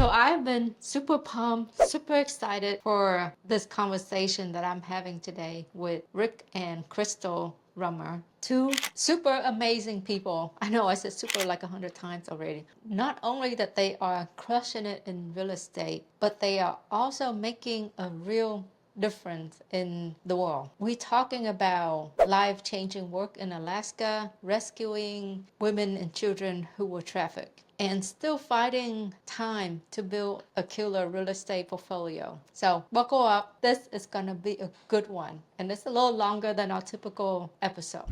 So I've been super pumped, super excited for this conversation that I'm having today with Rick and Crystal Rummer, two super amazing people. I know I said super like 100 times already. Not only that they are crushing it in real estate, but they are also making a real difference in the world. We're talking about life-changing work in Alaska, rescuing women and children who were trafficked, and still finding time to build a killer real estate portfolio. So buckle up. This is going to be a good one. And it's a little longer than our typical episode.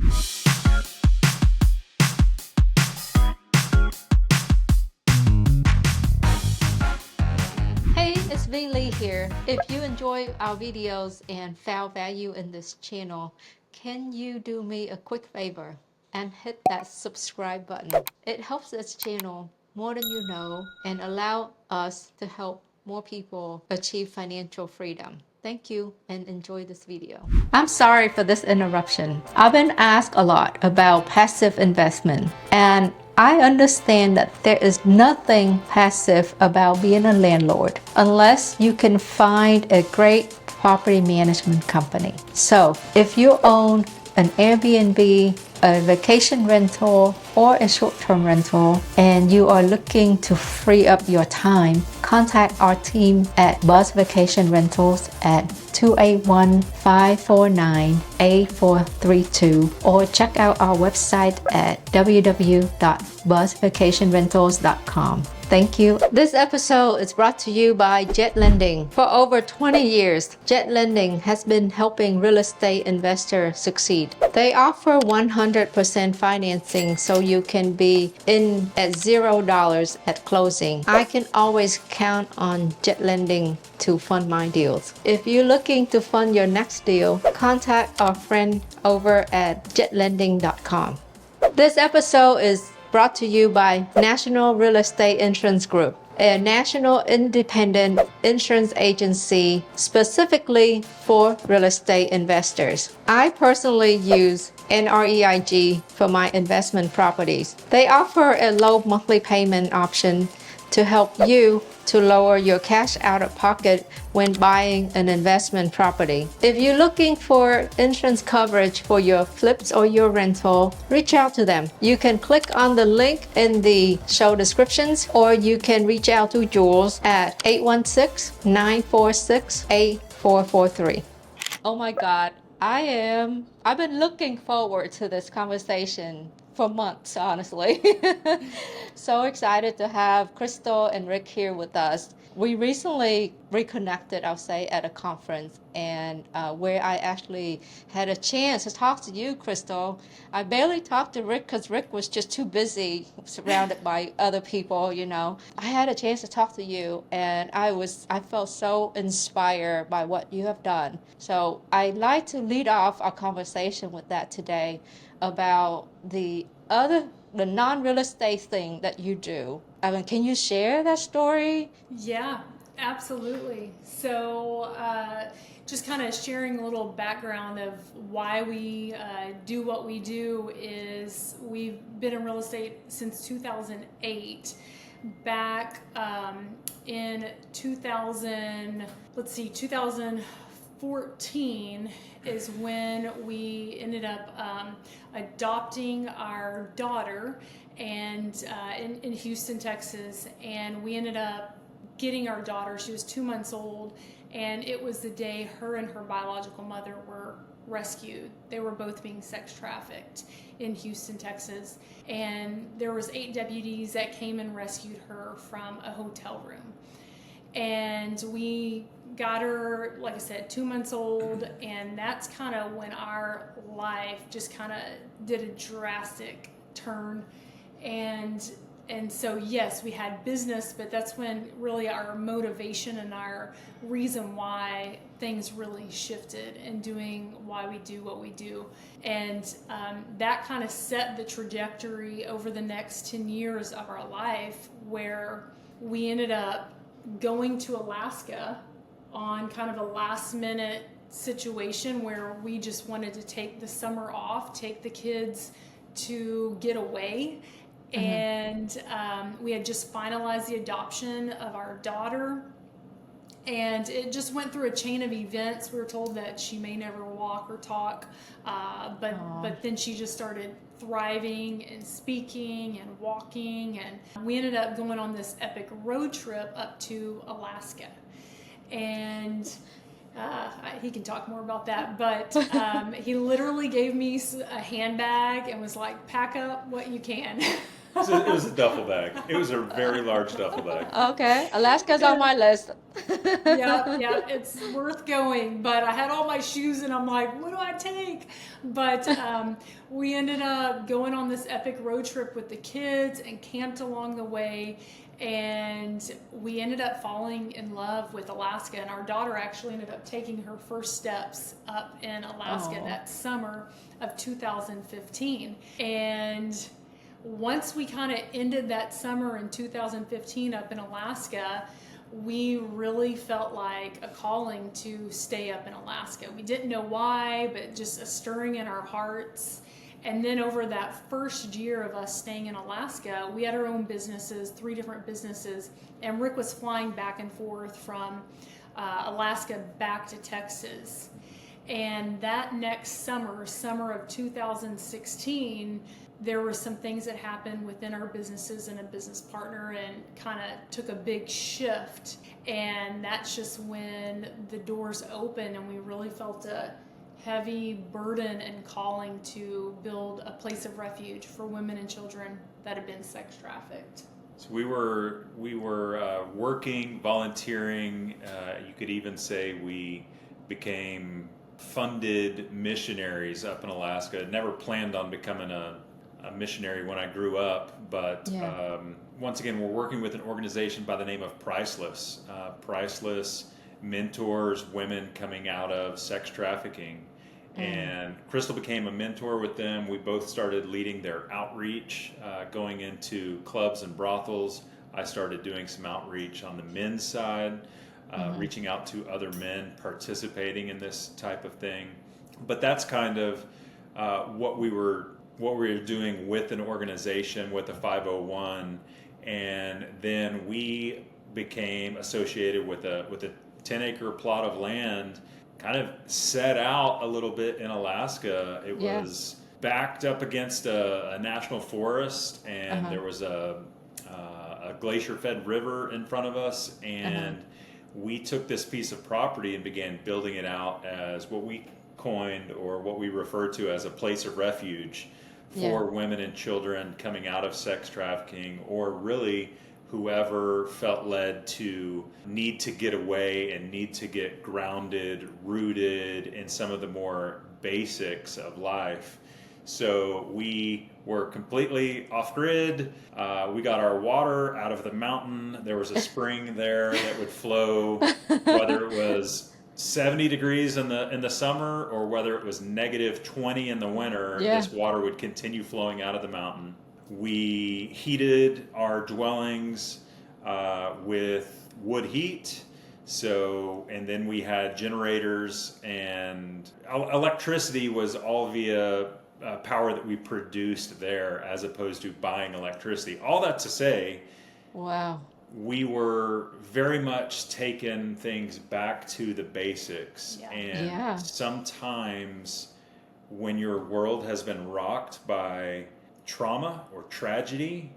Hey, it's V Lee here. If you enjoy our videos and found value in this channel, can you do me a quick favor and hit that subscribe button? It helps this channel more than you know and allow us to help more people achieve financial freedom. Thank you and enjoy this video. I'm sorry for this interruption. I've been asked a lot about passive investment, and I understand that there is nothing passive about being a landlord unless you can find a great property management company. So if you own an Airbnb, a vacation rental, or a short-term rental, and you are looking to free up your time, contact our team at Buzz Vacation Rentals at 281-549-8432 or check out our website at www.buzzvacationrentals.com. Thank you. This episode is brought to you by Jet Lending. For over 20 years, Jet Lending has been helping real estate investors succeed. They offer 100% financing so you can be in at $0 at closing. I can always count on Jet Lending to fund my deals. If you're looking to fund your next deal, contact our friend over at jetlending.com. This episode is brought to you by National Real Estate Insurance Group, a national independent insurance agency specifically for real estate investors. I personally use NREIG for my investment properties. They offer a low monthly payment option to help you to lower your cash out of pocket when buying an investment property. If you're looking for insurance coverage for your flips or your rental, reach out to them. You can click on the link in the show descriptions, or you can reach out to Jules at 816-946-8443. Oh my God, I've been looking forward to this conversation for months, honestly. So excited to have Crystal and Rick here with us. We recently reconnected, I'll say, at a conference, and where I actually had a chance to talk to you, Crystal. I barely talked to Rick because Rick was just too busy, surrounded by other people, you know. I had a chance to talk to you, and I felt so inspired by what you have done. So I'd like to lead off our conversation with that today, about the non-real estate thing that you do. I mean, can you share that story? Yeah, absolutely. So, just kind of sharing a little background of why we do what we do is we've been in real estate since 2008. Back in 2014 is when we ended up adopting our daughter and in Houston, Texas, and we ended up getting our daughter. She was 2 months old, and it was the day her and her biological mother were rescued. They were both being sex trafficked in Houston, Texas, and there was 8 deputies that came and rescued her from a hotel room. And we got her, like I said, 2 months old, and that's kind of when our life just kind of did a drastic turn. And so yes, we had business, but that's when really our motivation and our reason why things really shifted and doing why we do what we do. And that kind of set the trajectory over the next 10 years of our life, where we ended up going to Alaska on kind of a last minute situation where we just wanted to take the summer off, take the kids to get away. And we had just finalized the adoption of our daughter. And it just went through a chain of events. We were told that she may never walk or talk, but then she just started thriving and speaking and walking. And we ended up going on this epic road trip up to Alaska. And he can talk more about that, but he literally gave me a handbag and was like, pack up what you can. It was a duffel bag. It was a very large duffel bag. Okay, Alaska's on my list. Yeah, it's worth going. But I had all my shoes and I'm like, what do I take? But we ended up going on this epic road trip with the kids and camped along the way. And we ended up falling in love with Alaska. And our daughter actually ended up taking her first steps up in Alaska that summer of 2015. And once we kind of ended that summer in 2015 up in Alaska, we really felt like a calling to stay up in Alaska. We didn't know why, but just a stirring in our hearts. And then over that first year of us staying in Alaska, we had our own businesses, 3 different businesses, and Rick was flying back and forth from Alaska back to Texas. And that next summer of 2016, there were some things that happened within our businesses and a business partner and kind of took a big shift. And that's just when the doors opened and we really felt a heavy burden and calling to build a place of refuge for women and children that have been sex trafficked. So we were working, volunteering. You could even say we became funded missionaries up in Alaska. Never planned on becoming a missionary when I grew up, but once again, we're working with an organization by the name of Priceless. Priceless mentors women coming out of sex trafficking. And Crystal became a mentor with them. We both started leading their outreach, going into clubs and brothels. I started doing some outreach on the men's side, reaching out to other men participating in this type of thing. But that's kind of what we were doing with an organization, with a 501, and then we became associated with a 10-acre plot of land, kind of set out a little bit in Alaska. It was backed up against a national forest, and there was a glacier-fed river in front of us, and we took this piece of property and began building it out as what we coined, or what we refer to as, a place of refuge for women and children coming out of sex trafficking, or really whoever felt led to need to get away and need to get grounded, rooted in some of the more basics of life. So we were completely off grid. We got our water out of the mountain. There was a spring there that would flow, whether it was 70 degrees in the summer or whether it was negative 20 in the winter. This water would continue flowing out of the mountain. We heated our dwellings with wood heat. And then we had generators, and electricity was all via power that we produced there, as opposed to buying electricity. All that to say, Wow. we were very much taking things back to the basics. And sometimes when your world has been rocked by trauma or tragedy,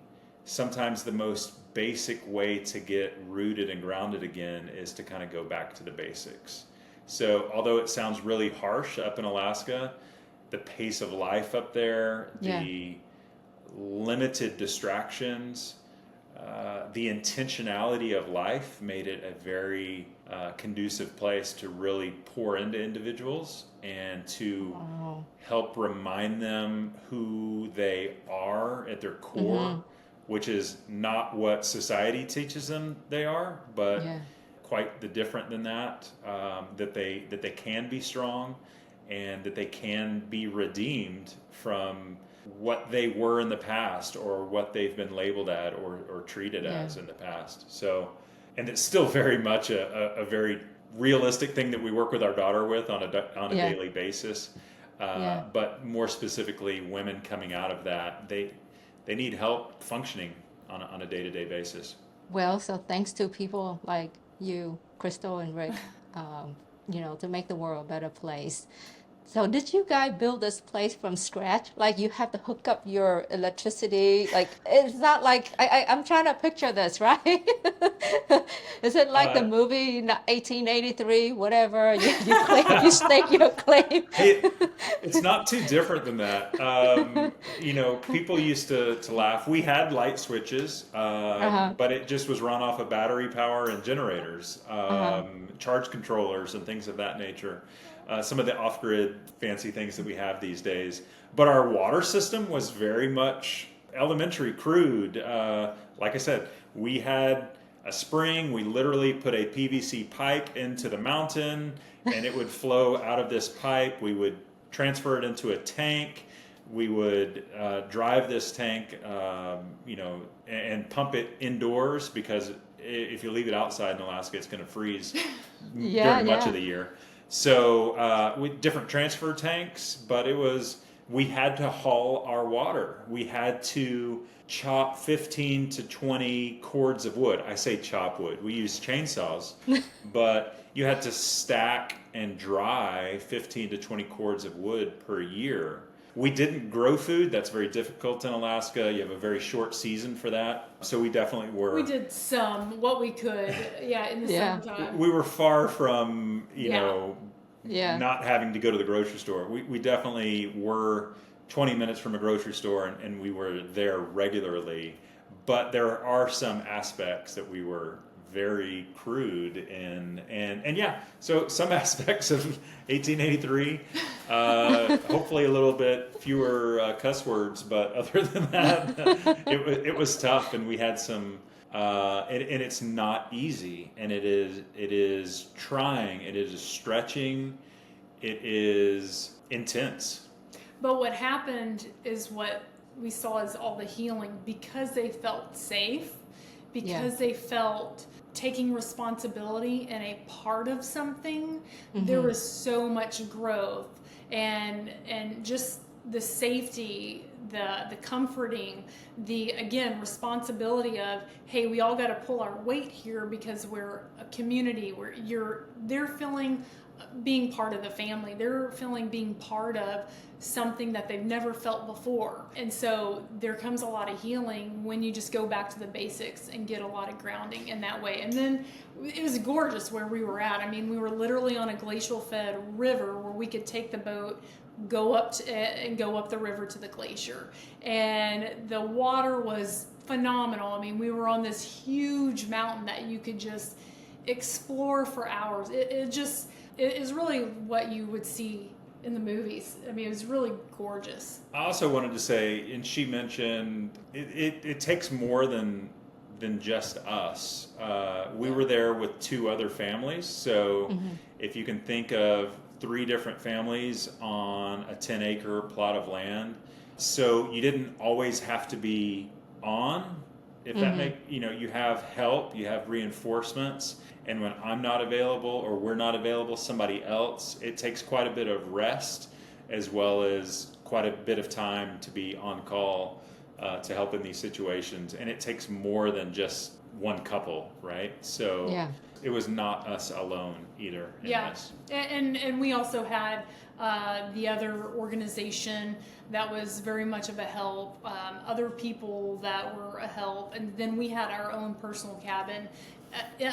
sometimes the most basic way to get rooted and grounded again is to kind of go back to the basics. So although it sounds really harsh up in Alaska, the pace of life up there, the limited distractions, the intentionality of life made it a very conducive place to really pour into individuals and to help remind them who they are at their core, which is not what society teaches them they are, but quite the different than that, that they can be strong and that they can be redeemed from what they were in the past, or what they've been labeled at or treated as in the past. So, and it's still very much a very realistic thing that we work with our daughter with on a daily basis. But more specifically, women coming out of that, they need help functioning on a day-to-day basis. Well, so thanks to people like you, Crystal and Rick, to make the world a better place. So did you guys build this place from scratch? Like you have to hook up your electricity? Like it's not like I'm trying to picture this, right? Is it like the Uh, movie 1883, whatever? You claim, you stake your claim. it's not too different than that. People used to laugh. We had light switches, Uh-huh. but it just was run off of battery power and generators, Uh-huh. charge controllers, and things of that nature. Some of the off-grid fancy things that we have these days. But our water system was very much elementary, crude. Like I said, we had a spring. We literally put a PVC pipe into the mountain, and it would flow out of this pipe. We would transfer it into a tank. We would drive this tank, and pump it indoors, because if you leave it outside in Alaska, it's going to freeze during much of the year. So with different transfer tanks, but we had to haul our water. We had to chop 15 to 20 cords of wood. I say chop wood. We use chainsaws, but you had to stack and dry 15 to 20 cords of wood per year. We didn't grow food. That's very difficult in Alaska. You have a very short season for that. So we definitely were. We did what we could, in the summertime. We were far from, not having to go to the grocery store. We definitely were 20 minutes from a grocery store, and we were there regularly. But there are some aspects that we were very crude in, so some aspects of 1883, hopefully a little bit fewer cuss words, but other than that, it was tough, and we had some, and it's not easy, and it is trying, it is stretching, it is intense. But what happened is what we saw as all the healing, because they felt safe, because they felt taking responsibility and a part of something. There was so much growth, and just the safety, the comforting, the, again, responsibility of, hey, we all got to pull our weight here because we're a community where they're feeling being part of the family. They're feeling being part of something that they've never felt before. And so there comes a lot of healing when you just go back to the basics and get a lot of grounding in that way. And then it was gorgeous where we were at. I mean, we were literally on a glacial fed river where we could take the boat, go up the river to the glacier. And the water was phenomenal. I mean, we were on this huge mountain that you could just explore for hours. It is really what you would see in the movies. I mean, it was really gorgeous. I also wanted to say, and she mentioned, it takes more than just us. We were there with 2 other families, so if you can think of 3 different families on a 10-acre plot of land, so you didn't always have to be on. If that you have help, you have reinforcements, and when I'm not available or we're not available, somebody else, it takes quite a bit of rest as well as quite a bit of time to be on call to help in these situations. And it takes more than just one couple, right? So it was not us alone either in this. And we also had the other organization that was very much of a help, other people that were a help, and then we had our own personal cabin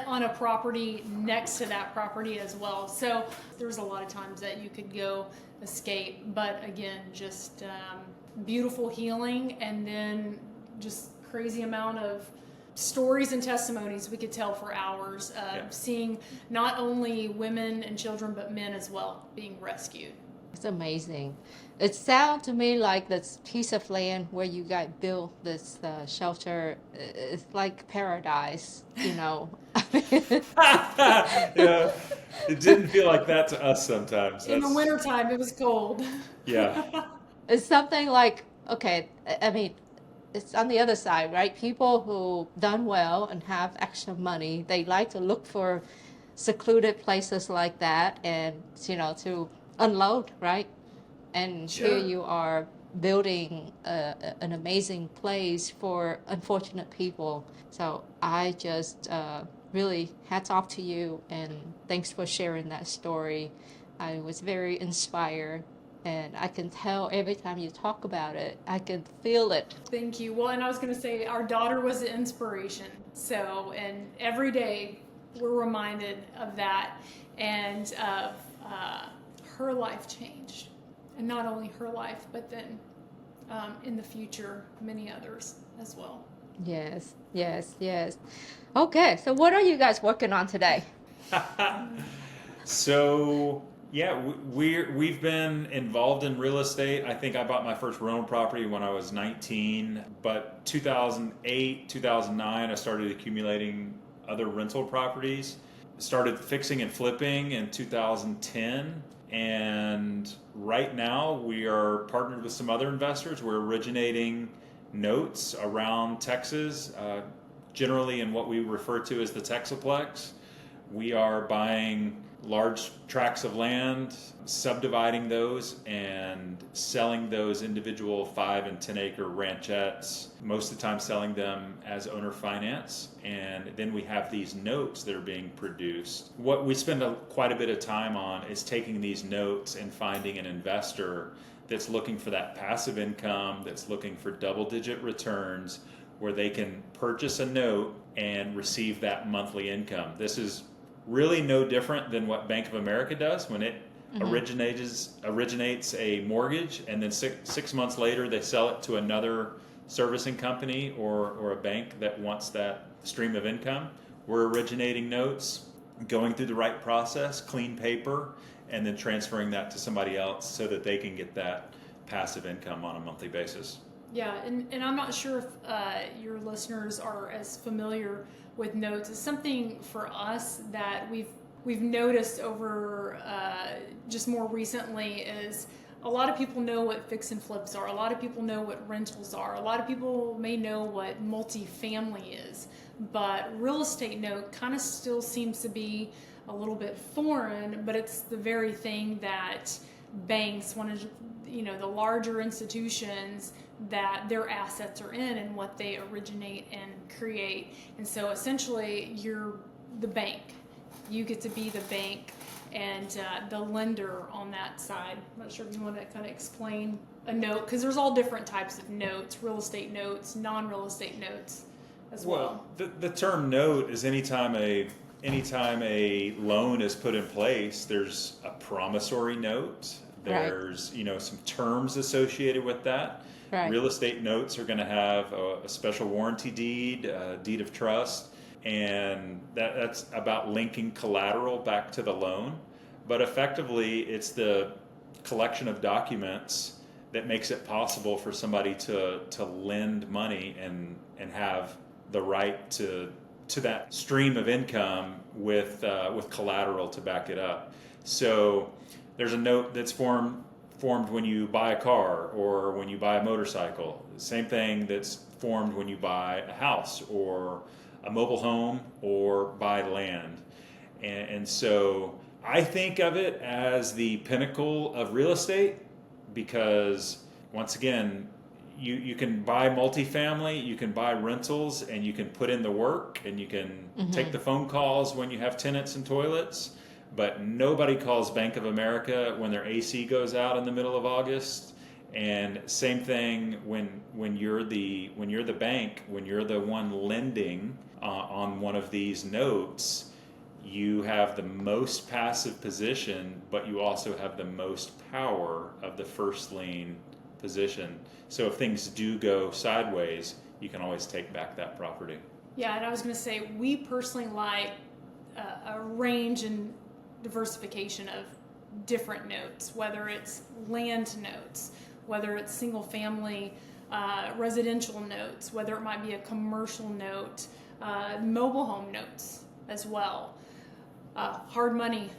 on a property next to that property as well. So there was a lot of times that you could go escape, but again, just beautiful healing, and then just crazy amount of stories and testimonies we could tell for hours of seeing not only women and children but men as well being rescued. It's amazing. It sounds to me like this piece of land where you guys built this shelter is like paradise, Yeah, it didn't feel like that to us sometimes. In the wintertime, it was cold. Yeah. It's something like, okay, I mean, it's on the other side, right? People who done well and have extra money, they like to look for secluded places like that and, to unload, right? And here you are building an amazing place for unfortunate people. So I just really hats off to you, and thanks for sharing that story. I was very inspired, and I can tell every time you talk about it, I can feel it. Thank you. Well, and I was going to say our daughter was the inspiration. So, and every day we're reminded of that and of her life changed. And not only her life, but then in the future, many others as well. Yes, yes, yes. Okay, so what are you guys working on today? So yeah, we've been involved in real estate. I think I bought my first rental property when I was 19, but 2008, 2009, I started accumulating other rental properties. Started fixing and flipping in 2010, and right now we are partnered with some other investors. We're originating notes around Texas, generally in what we refer to as the Texaplex. We are buying large tracts of land, subdividing those, and selling those individual 5 and 10 acre ranchettes, most of the time selling them as owner finance. And then we have these notes that are being produced. What we spend quite a bit of time on is taking these notes and finding an investor that's looking for that passive income, that's looking for double-digit returns, where they can purchase a note and receive that monthly income. This is really no different than what Bank of America does when it originates a mortgage, and then six months later they sell it to another servicing company or a bank that wants that stream of income. We're originating notes, going through the right process, clean paper, and then transferring that to somebody else so that they can get that passive income on a monthly basis. Yeah, and I'm not sure if your listeners are as familiar with notes. It's something for us that we've noticed over just more recently is a lot of people know what fix and flips are. A lot of people know what rentals are. A lot of people may know what multifamily is, but real estate note kind of still seems to be a little bit foreign, but it's the very thing that banks want to, the larger institutions, that their assets are in and what they originate and create. And so essentially you're the bank. You get to be the bank and the lender on that side. I'm not sure if you want to kind of explain a note, because there's all different types of notes: real estate notes, non-real estate notes as well. The term note is anytime a loan is put in place, there's a promissory note. There's some terms associated with that. Right. Real estate notes are going to have a special warranty deed, a deed of trust, and that's about linking collateral back to the loan. But effectively, it's the collection of documents that makes it possible for somebody to lend money and have the right to that stream of income with collateral to back it up. So there's a note that's formed when you buy a car or when you buy a motorcycle. Same thing that's formed when you buy a house or a mobile home or buy land. And so I think of it as the pinnacle of real estate, because once again, you can buy multifamily, you can buy rentals, and you can put in the work, and you can take the phone calls when you have tenants and toilets. But nobody calls Bank of America when their AC goes out in the middle of August. And same thing when you're the bank, when you're the one lending on one of these notes, you have the most passive position, but you also have the most power of the first lien position. So if things do go sideways, you can always take back that property. Yeah, and I was going to say, we personally like a range and diversification of different notes, whether it's land notes, whether it's single family residential notes, whether it might be a commercial note, mobile home notes as well, hard money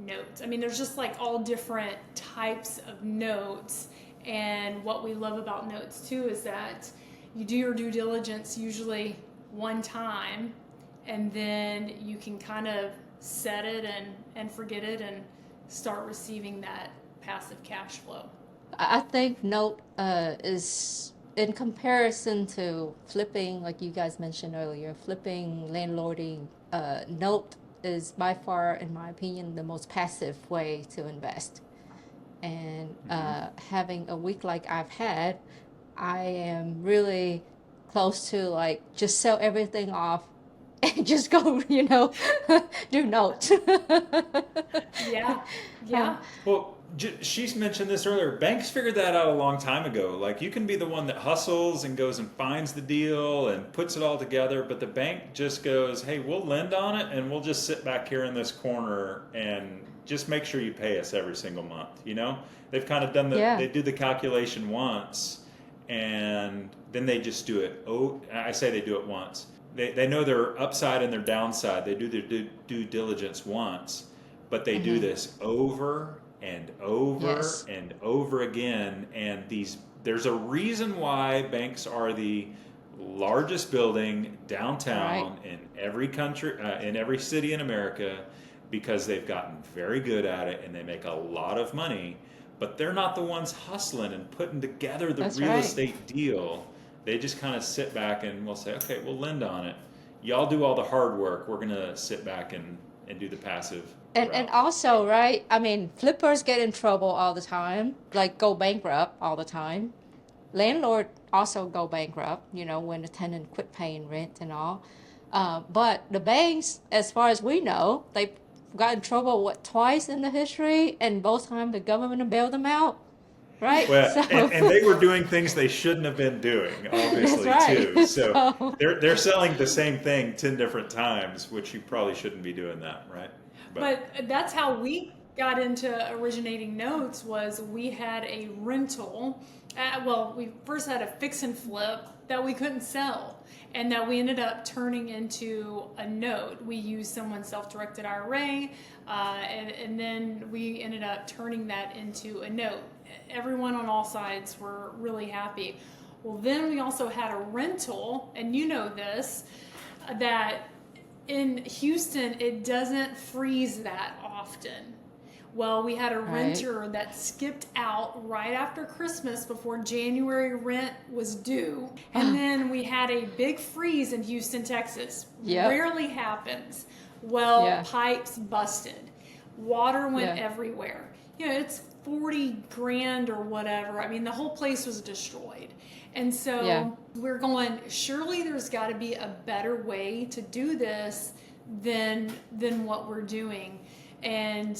notes. I mean, there's just like all different types of notes. And what we love about notes too is that you do your due diligence usually one time, and then you can kind of set it and forget it and start receiving that passive cash flow. I think note is in comparison to flipping, like you guys mentioned earlier, flipping, landlording, note is by far, in my opinion, the most passive way to invest. And having a week like I've had, I am really close to like just sell everything off and just go, do notes. Yeah, Uh, yeah. Well, she's mentioned this earlier. Banks figured that out a long time ago. Like you can be the one that hustles and goes and finds the deal and puts it all together, but the bank just goes, "Hey, we'll lend on it and we'll just sit back here in this corner and just make sure you pay us every single month." They've kind of yeah, they do the calculation once and then they just do it. Oh, I say they do it once. They know their upside and their downside. They do their due diligence once, but they do this over and over yes, and over again. And there's a reason why banks are the largest building right, downtown in every country, in every city in America, because they've gotten very good at it and they make a lot of money. But they're not the ones hustling and putting together the that's real right. estate deal. They just kind of sit back and we'll say, okay, we'll lend on it. Y'all do all the hard work. We're going to sit back and do the passive And route. also, right, I mean, flippers get in trouble all the time, like go bankrupt all the time. Landlord also go bankrupt, when the tenant quit paying rent and all. But the banks, as far as we know, they got in trouble, what, twice in the history, and both times the government bailed them out, right? Well, So and they were doing things they shouldn't have been doing, that's obviously, right. too. So So they're selling the same thing 10 different times, which you probably shouldn't be doing that, right? But But that's how we got into originating notes was we had a rental. Well, we first had a fix and flip that we couldn't sell and that we ended up turning into a note. We used someone's self-directed IRA and then we ended up turning that into a note. Everyone on all sides were really happy. Well, then we also had a rental, and you know this, that in Houston, it doesn't freeze that often. Well, we had a right. renter that skipped out right after Christmas before January rent was due. And then we had a big freeze in Houston, Texas. Yep. Rarely happens. Well, Yeah. pipes busted. Water went Yeah. everywhere. It's 40 grand or whatever. I mean, the whole place was destroyed. And Yeah. so we're going, surely there's got to be a better way to do this than what we're doing. And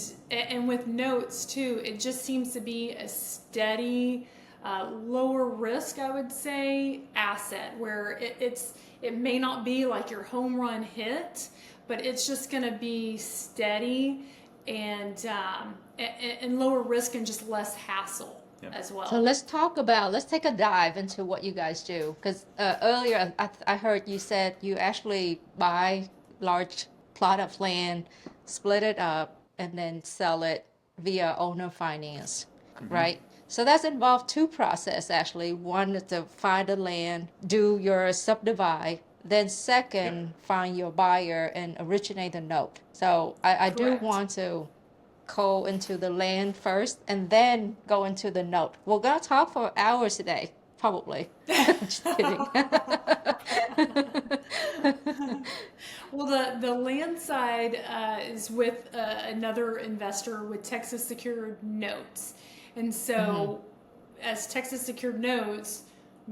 with notes too, it just seems to be a steady, lower risk, I would say, asset where it may not be like your home run hit, but it's just going to be steady and lower risk and just less hassle as So well. let's take a dive into what you guys do. Because earlier I heard you said you actually buy large plot of land, split it up, and then sell it via owner finance, right? So that's involved two process actually. One is to find the land, do your subdivide, then yep. second, find your buyer and originate the note. So I do Correct. want to go into the land first and then go into the note. We're gonna talk for hours today, probably. Just kidding. Well, the land side is with another investor with Texas Secured Notes. And so, as Texas Secured Notes,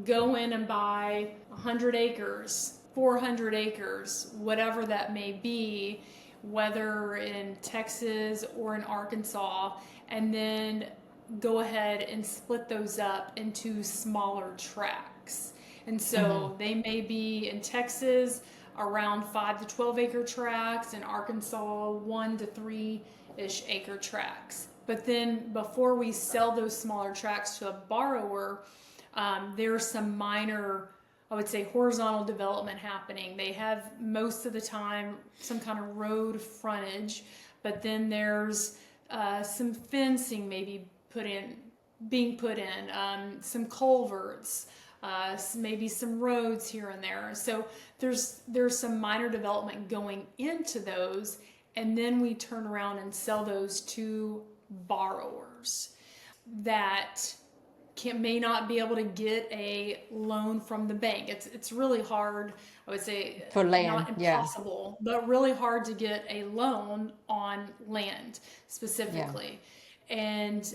go in and buy 100 acres, 400 acres, whatever that may be, whether in Texas or in Arkansas, and then go ahead and split those up into smaller tracts. And so they may be in Texas around 5 to 12 acre tracts, in Arkansas 1 to 3-ish acre tracts. But then before we sell those smaller tracts to a borrower, there's some minor, I would say, horizontal development happening. They have most of the time some kind of road frontage, but then there's some fencing maybe being put in, some culverts, maybe some roads here and there. So there's some minor development going into those, and then we turn around and sell those to borrowers that may not be able to get a loan from the bank. It's really hard, I would say, For land, not yeah. impossible, but really hard to get a loan on land specifically. And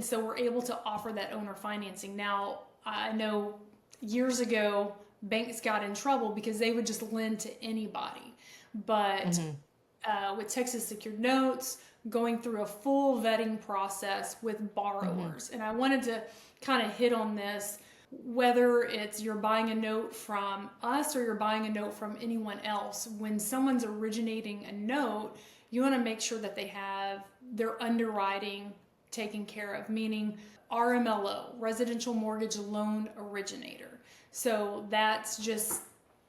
so we're able to offer that owner financing. Now, I know years ago, banks got in trouble because they would just lend to anybody. But with Texas secured notes, going through a full vetting process with borrowers. And I wanted to kind of hit on this, whether it's you're buying a note from us or you're buying a note from anyone else. When someone's originating a note, you want to make sure that they have their underwriting taken care of, meaning RMLO, Residential Mortgage Loan Originator. So that's just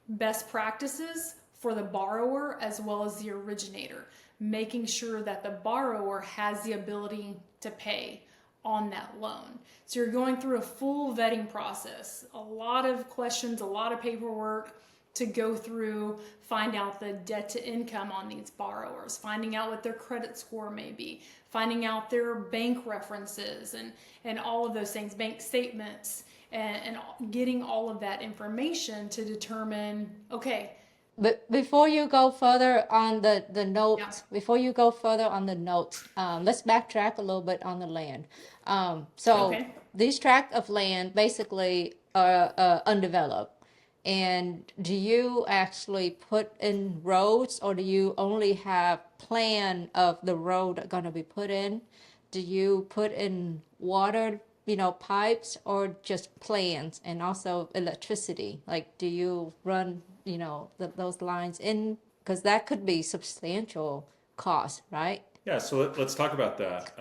best practices for the borrower as well as the originator, making sure that the borrower has the ability to pay on that loan. So you're going through a full vetting process, a lot of questions, a lot of paperwork to go through, find out the debt to income on these borrowers, finding out what their credit score may be, finding out their bank references and all of those things, bank statements, and getting all of that information to determine, okay. But before you go further on the notes, let's backtrack a little bit on the land. These tracts of land basically are undeveloped. And do you actually put in roads, or do you only have plan of the road that going to be put in? Do you put in water, pipes, or just plans, and also electricity? Like, do you run, those lines in? Because that could be substantial cost, right? Yeah, so let's talk about that.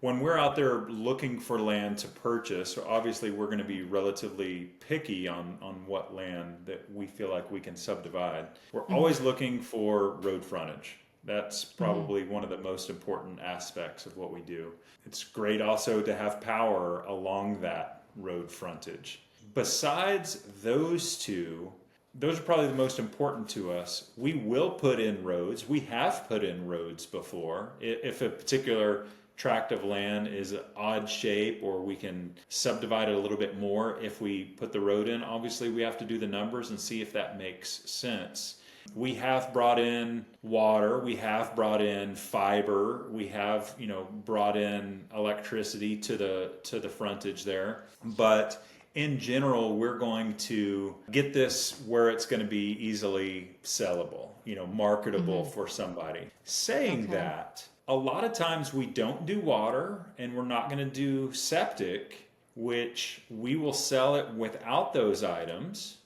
When we're out there looking for land to purchase, obviously we're going to be relatively picky on what land that we feel like we can subdivide. We're always looking for road frontage. That's probably one of the most important aspects of what we do. It's great also to have power along that road frontage. Besides those two, those are probably the most important to us. We will put in roads. We have put in roads before. If a particular tract of land is an odd shape, or we can subdivide it a little bit more if we put the road in, obviously we have to do the numbers and see if that makes sense. We have brought in water, we have brought in fiber, we have, brought in electricity to the frontage there. But in general, we're going to get this where it's going to be easily sellable, marketable for somebody. Saying that, a lot of times we don't do water and we're not going to do septic, which we will sell it without those items.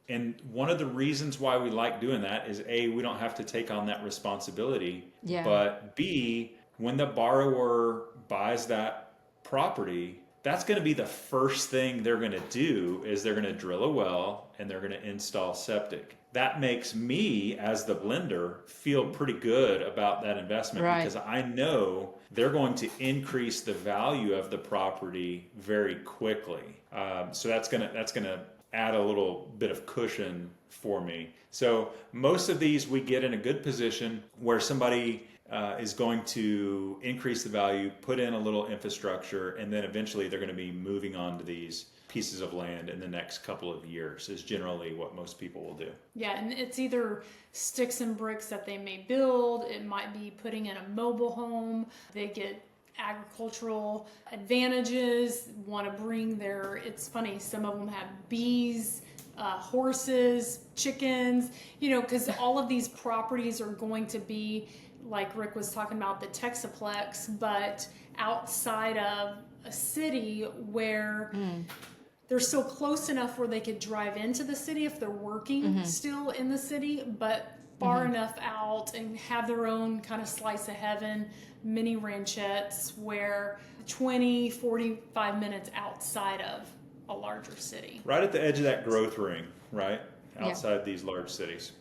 And one of the reasons why we like doing that is A, we don't have to take on that responsibility. Yeah. But B, when the borrower buys that property, that's going to be the first thing they're going to do is they're going to drill a well and they're going to install septic. That makes me, as the lender, feel pretty good about that investment, right? Because I know they're going to increase the value of the property very quickly. So that's gonna add a little bit of cushion for me. So most of these we get in a good position where somebody is going to increase the value, put in a little infrastructure, and then eventually they're going to be moving on to these pieces of land in the next couple of years is generally what most people will do. Yeah, and it's either sticks and bricks that they may build. It might be putting in a mobile home. They get agricultural advantages, want to bring it's funny, some of them have bees, horses, chickens, because all of these properties are going to be, like Rick was talking about, the Texaplex, but outside of a city where they're still close enough where they could drive into the city if they're working still in the city, but far enough out and have their own kind of slice of heaven, mini ranchettes where 20, 45 minutes outside of a larger city. Right at the edge of that growth ring, right? Outside these large cities.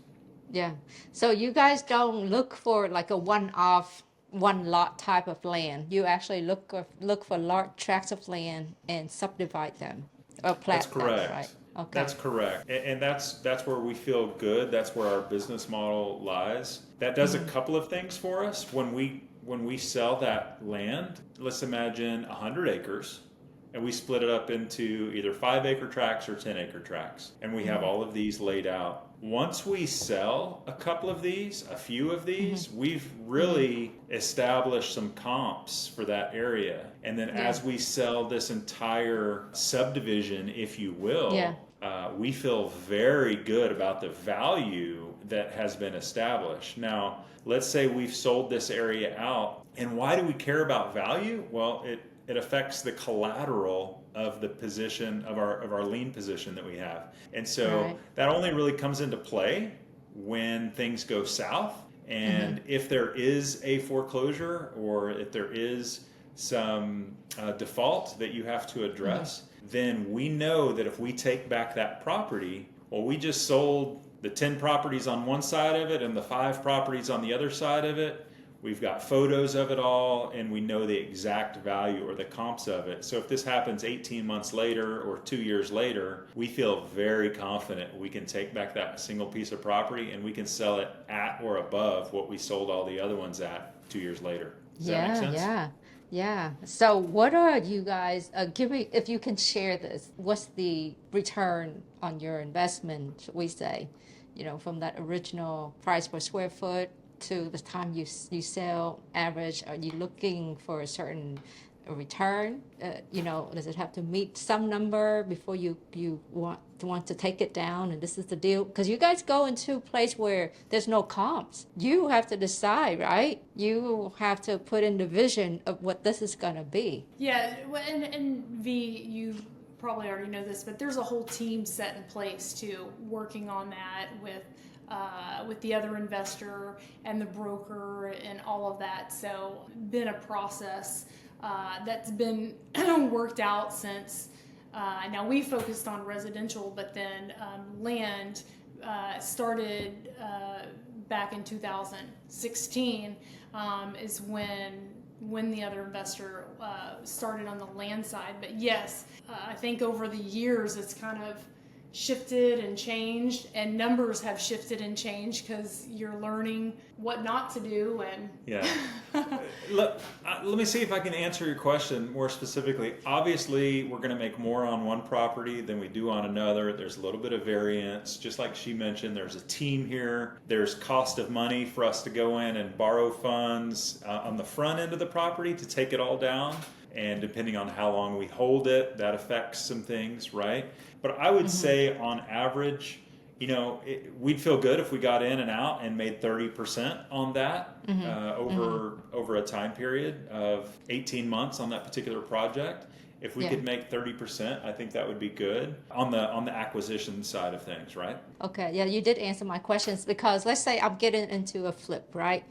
Yeah. So you guys don't look for like a one-off, one lot type of land. You actually look for large tracts of land and subdivide them or plat That's correct. them, right? Okay. That's correct. And that's where we feel good. That's where our business model lies. That does a couple of things for us. When we when we sell that land, let's imagine 100 acres, and we split it up into either 5-acre tracts or 10-acre tracts, and we have all of these laid out. Once we sell a couple of these, a few of these, we've really established some comps for that area. And then as we sell this entire subdivision, if you will, we feel very good about the value that has been established. Now, let's say we've sold this area out. And why do we care about value? Well, it affects the collateral of the position of our lien position that we have. And so that only really comes into play when things go south. And if there is a foreclosure or if there is some default that you have to address, then we know that if we take back that property, well, we just sold the 10 properties on one side of it and the 5 properties on the other side of it. We've got photos of it all, and we know the exact value or the comps of it. So if this happens 18 months later or 2 years later, we feel very confident we can take back that single piece of property and we can sell it at or above what we sold all the other ones at 2 years later. Does that make sense? Yeah. So what are you guys, give me, if you can share this, what's the return on your investment, should we say, from that original price per square foot to the time you sell average? Are you looking for a certain return? Does it have to meet some number before you want to take it down and this is the deal? Because you guys go into a place where there's no comps. You have to decide, right? You have to put in the vision of what this is going to be. Yeah, and V, you probably already know this, but there's a whole team set in place too, working on that with the other investor and the broker and all of that. So been a process that's been worked out since now we focused on residential, but then land started back in 2016 is when the other investor started on the land side. But yes, I think over the years it's kind of shifted and changed, and numbers have shifted and changed because you're learning what not to do. And let me see if I can answer your question more specifically. Obviously, we're going to make more on one property than we do on another. There's a little bit of variance. Just like she mentioned, there's a team here. There's cost of money for us to go in and borrow funds on the front end of the property to take it all down. And depending on how long we hold it, that affects some things, right? But I would say on average, we'd feel good if we got in and out and made 30% on that over a time period of 18 months on that particular project. If we could make 30%, I think that would be good on the acquisition side of things, right? Okay, yeah, you did answer my questions, because let's say I'm getting into a flip, right?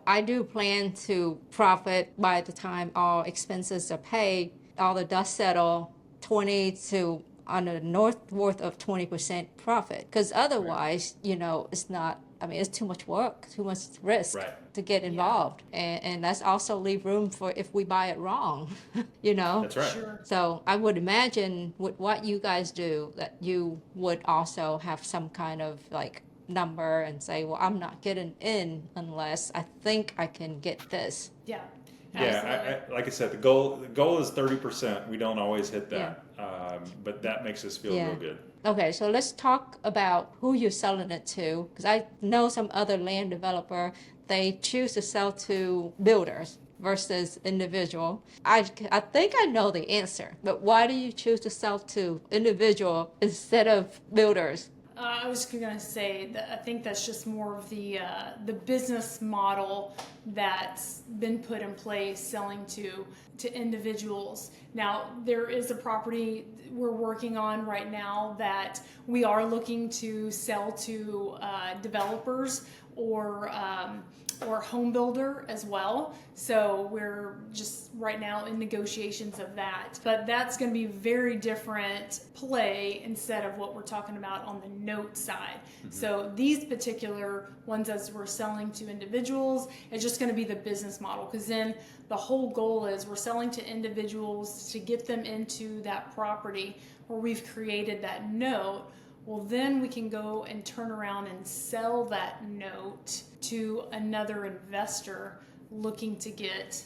I do plan to profit by the time all expenses are paid, all the dust settle, 20 to on the north of 20% profit, because otherwise, it's not. I mean, it's too much work, too much risk to get involved. And that's also leave room for if we buy it wrong, That's right. Sure. So I would imagine with what you guys do, that you would also have some kind of like number and say, well, I'm not getting in unless I think I can get this. Yeah. Yeah, like I said, the goal is 30%. We don't always hit that, but that makes us feel real good. Okay, so let's talk about who you're selling it to, because I know some other land developer, they choose to sell to builders versus individual. I think I know the answer, but why do you choose to sell to individual instead of builders? I was going to say that I think that's just more of the business model that's been put in place, selling to individuals. Now, there is a property we're working on right now that we are looking to sell to developers or home builder as well. So we're just right now in negotiations of that. But that's going to be very different play instead of what we're talking about on the note side. So these particular ones, as we're selling to individuals, it's just going to be the business model, because then the whole goal is we're selling to individuals to get them into that property where we've created that note. Well, then we can go and turn around and sell that note to another investor looking to get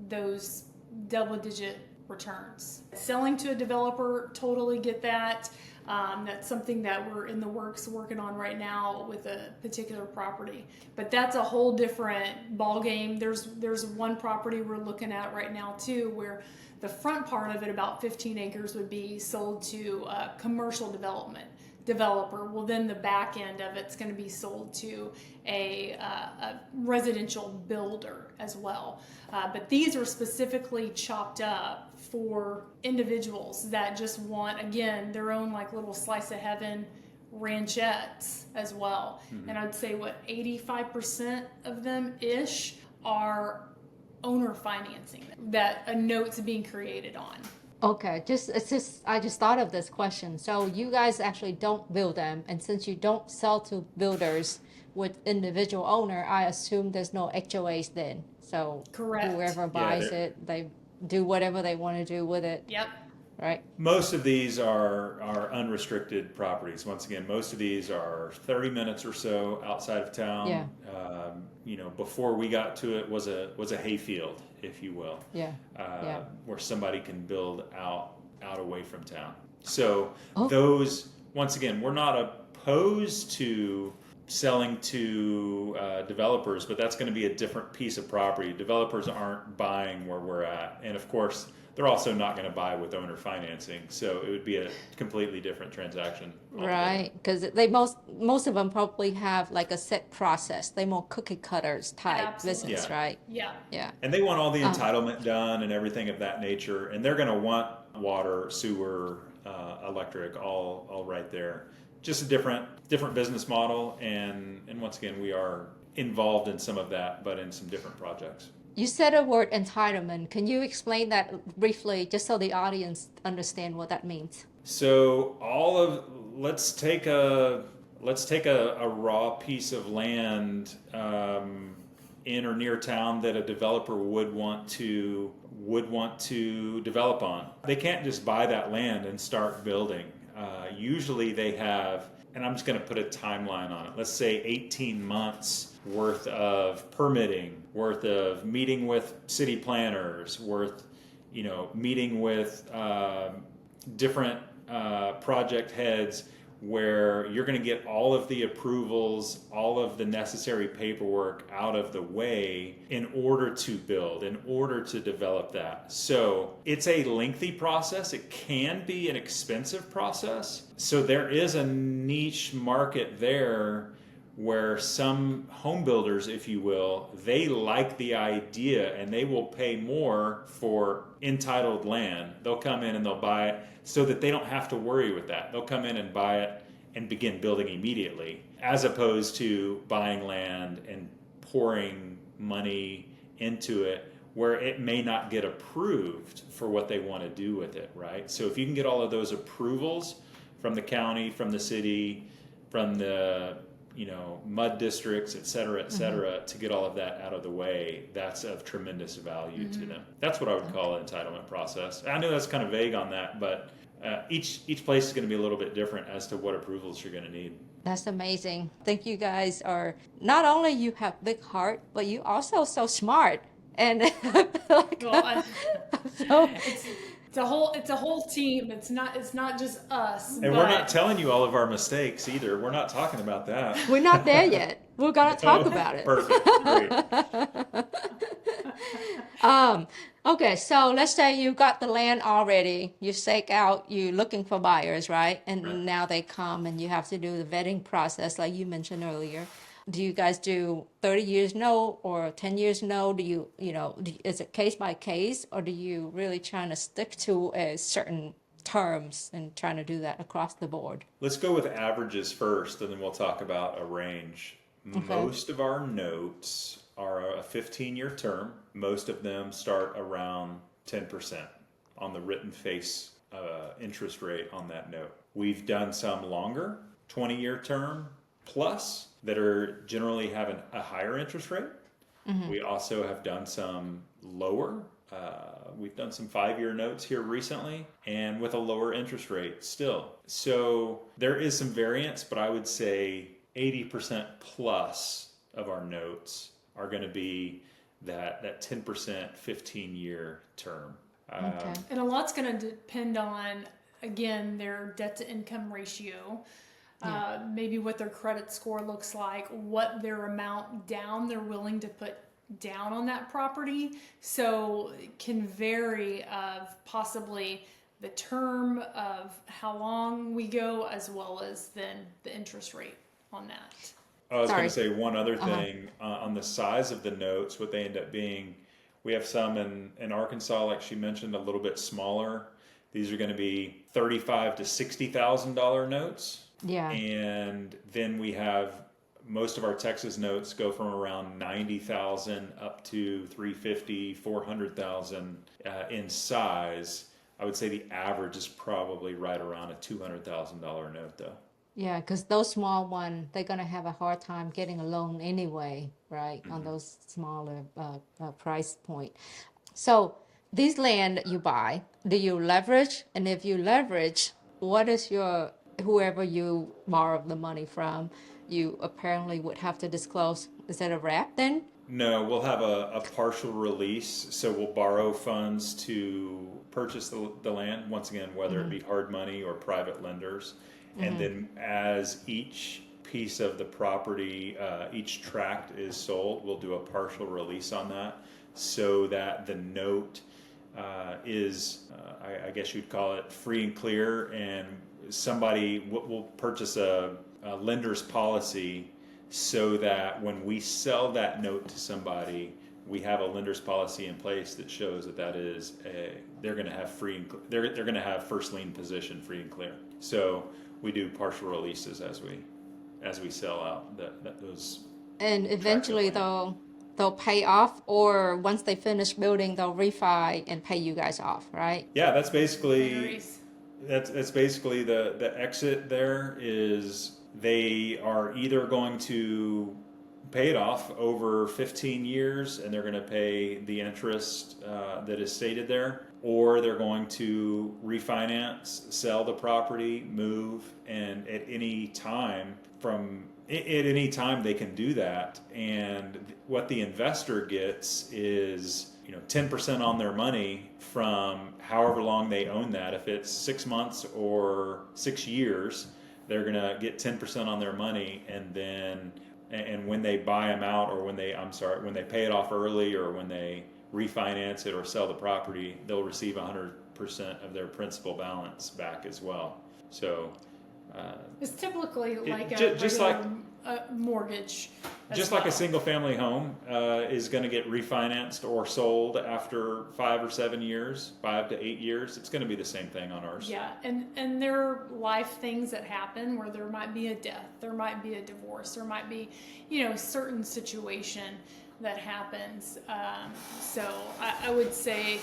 those double-digit returns. Selling to a developer, totally get that. That's something that we're in the works working on right now with a particular property. But that's a whole different ballgame. There's one property we're looking at right now too, where the front part of it, about 15 acres, would be sold to a commercial developer. Well, then the back end of it's going to be sold to a residential builder as well. But these are specifically chopped up for individuals that just want, again, their own like little slice of heaven ranchettes as well. And I'd say 85% of them ish are owner financing that a note's being created on. Okay, I just thought of this question. So you guys actually don't build them, and since you don't sell to builders with individual owner, I assume there's no HOAs then. So Correct. whoever buys it, they do whatever they want to do with it. Yep. Right. Most of these are unrestricted properties. Once again, most of these are 30 minutes or so outside of town. Yeah. Before we got to it was a hayfield, if you will. Yeah. Where somebody can build out away from town. So Oh. those, once again, we're not opposed to selling to developers, but that's going to be a different piece of property. Developers aren't buying where we're at, and of course, they're also not going to buy with owner financing. So it would be a completely different transaction. Right, because they most of them probably have like a set process. They're more cookie cutters type Absolutely. business, Yeah. right? Yeah. Yeah. And they want all the entitlement done and everything of that nature, and they're going to want water, sewer, electric, all right there. Just a different business model, and once again, we are involved in some of that, but in some different projects. You said a word entitlement. Can you explain that briefly, just so the audience understand what that means? So let's take a raw piece of land in or near town that a developer would want to develop on. They can't just buy that land and start building. Usually they have, and I'm just going to put a timeline on it. Let's say 18 months worth of permitting, worth of meeting with city planners, worth, meeting with different project heads, where you're going to get all of the approvals, all of the necessary paperwork out of the way in order to build, in order to develop that. So it's a lengthy process. It can be an expensive process. So there is a niche market there where some home builders, if you will, they like the idea and they will pay more for entitled land. They'll come in and they'll buy it so that they don't have to worry with that. They'll come in and buy it and begin building immediately, as opposed to buying land and pouring money into it where it may not get approved for what they want to do with it, right? So if you can get all of those approvals from the county, from the city, from the mud districts, et cetera, to get all of that out of the way, that's of tremendous value to them. That's what I would call an entitlement process. I know that's kind of vague on that, but each place is going to be a little bit different as to what approvals you're going to need. That's amazing. I think you guys are, not only you have big heart, but you also so smart. And It's a whole team. It's not just us. And we're not telling you all of our mistakes either. We're not talking about that. we're not there yet. We're gonna talk about it. Perfect. Great. Okay, so let's say you got the land already. You stake out. You're looking for buyers, right? And now they come, and you have to do the vetting process, like you mentioned earlier. Do you guys do 30 years no or 10 years no? Do you, is it case by case, or do you really trying to stick to a certain terms and trying to do that across the board? Let's go with averages first, and then we'll talk about a range. Okay. Most of our notes are a 15-year term. Most of them start around 10% on the written face interest rate on that note. We've done some longer, 20-year term plus, that are generally having a higher interest rate. Mm-hmm. We also have done some lower. We've done some 5-year notes here recently, and with a lower interest rate still. So there is some variance, but I would say 80% plus of our notes are going to be that 10% 15-year term. Okay. And a lot's going to depend on, again, their debt to income ratio, maybe what their credit score looks like, what their amount down they're willing to put down on that property. So it can vary of possibly the term of how long we go, as well as then the interest rate on that. I was going to Sorry. say one other thing on the size of the notes, what they end up being. We have some in Arkansas, like she mentioned, a little bit smaller. These are going to be $35,000 to $60,000 notes. Yeah. And then we have most of our Texas notes go from around 90,000 up to 350, 400,000 in size. I would say the average is probably right around a $200,000 note, though. Yeah, because those small ones, they're going to have a hard time getting a loan anyway, right? On those smaller price point. So this land you buy, do you leverage? And if you leverage, what is your, whoever you borrow the money from, you apparently would have to disclose. Is that a wrap then? No, we'll have a partial release. So we'll borrow funds to purchase the land, once again, whether it be hard money or private lenders. And then as each piece of the property, each tract is sold, we'll do a partial release on that so that the note is, I guess you'd call it free and clear, and somebody will purchase a lender's policy so that when we sell that note to somebody, we have a lender's policy in place that shows that is they're going to have they're going to have first lien position free and clear. So we do partial releases as we sell out those. And eventually they'll pay off, or once they finish building, they'll refi and pay you guys off, right? Yeah, that's basically Varies. that's basically the exit. There is they are either going to pay it off over 15 years and they're going to pay the interest that is stated there, or they're going to refinance, sell the property, move, and at any time they can do that. And what the investor gets is 10% on their money from however long they own that. If it's 6 months or 6 years, they're going to get 10% on their money, and when they buy them out, or when they pay it off early, or when they refinance it or sell the property, they'll receive 100% of their principal balance back as well. So It's typically like just a mortgage. Just like a single family home is going to get refinanced or sold after 5 or 7 years, 5 to 8 years, it's going to be the same thing on ours. Yeah, and there are life things that happen where there might be a death, there might be a divorce, there might be, certain situation that happens. So I would say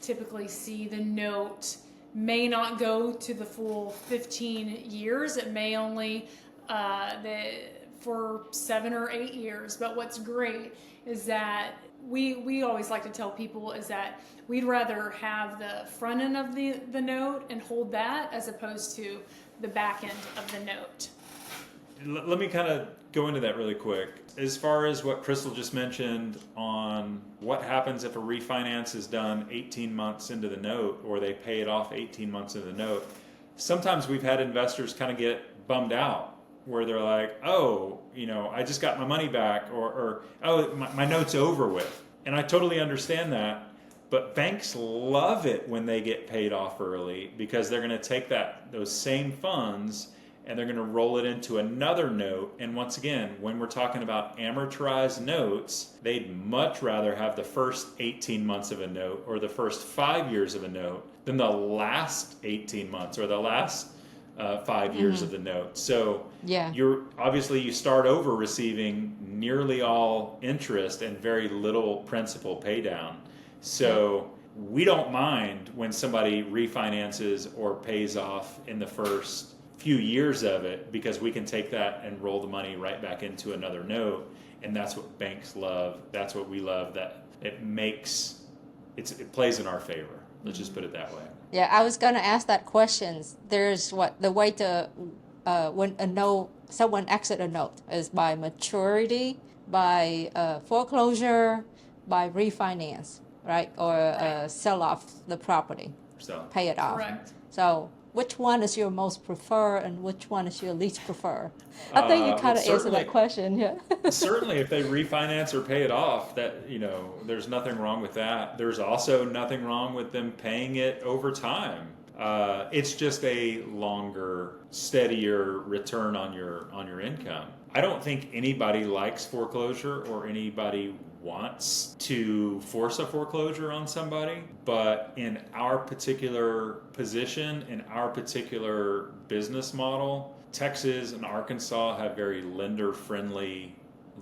typically see the note may not go to the full 15 years. It may only for 7 or 8 years. But what's great is that we always like to tell people is that we'd rather have the front end of the note and hold that as opposed to the back end of the note. Let me kind of go into that really quick. As far as what Crystal just mentioned on what happens if a refinance is done 18 months into the note, or they pay it off 18 months into the note, sometimes we've had investors kind of get bummed out where they're like, oh, I just got my money back, or oh, my note's over with. And I totally understand that. But banks love it when they get paid off early, because they're going to take those same funds and they're going to roll it into another note. And once again, when we're talking about amortized notes, they'd much rather have the first 18 months of a note or the first 5 years of a note than the last 18 months or the last 5 years of the note. So you start over receiving nearly all interest and very little principal pay down. So we don't mind when somebody refinances or pays off in the first few years of it, because we can take that and roll the money right back into another note. And that's what banks love. That's what we love, that it plays in our favor. Let's just put it that way. Yeah, I was going to ask that question. There's the way to when someone exit a note is by maturity, by foreclosure, by refinance, right? Or sell off the property, So pay it off. Correct. So which one is your most prefer and which one is your least prefer? I think you kind of answered that question. Yeah. certainly if they refinance or pay it off, that, there's nothing wrong with that. There's also nothing wrong with them paying it over time. It's just a longer, steadier return on your income. I don't think anybody likes foreclosure or anybody wants to force a foreclosure on somebody, but in our particular position, in our particular business model, Texas and Arkansas have very lender-friendly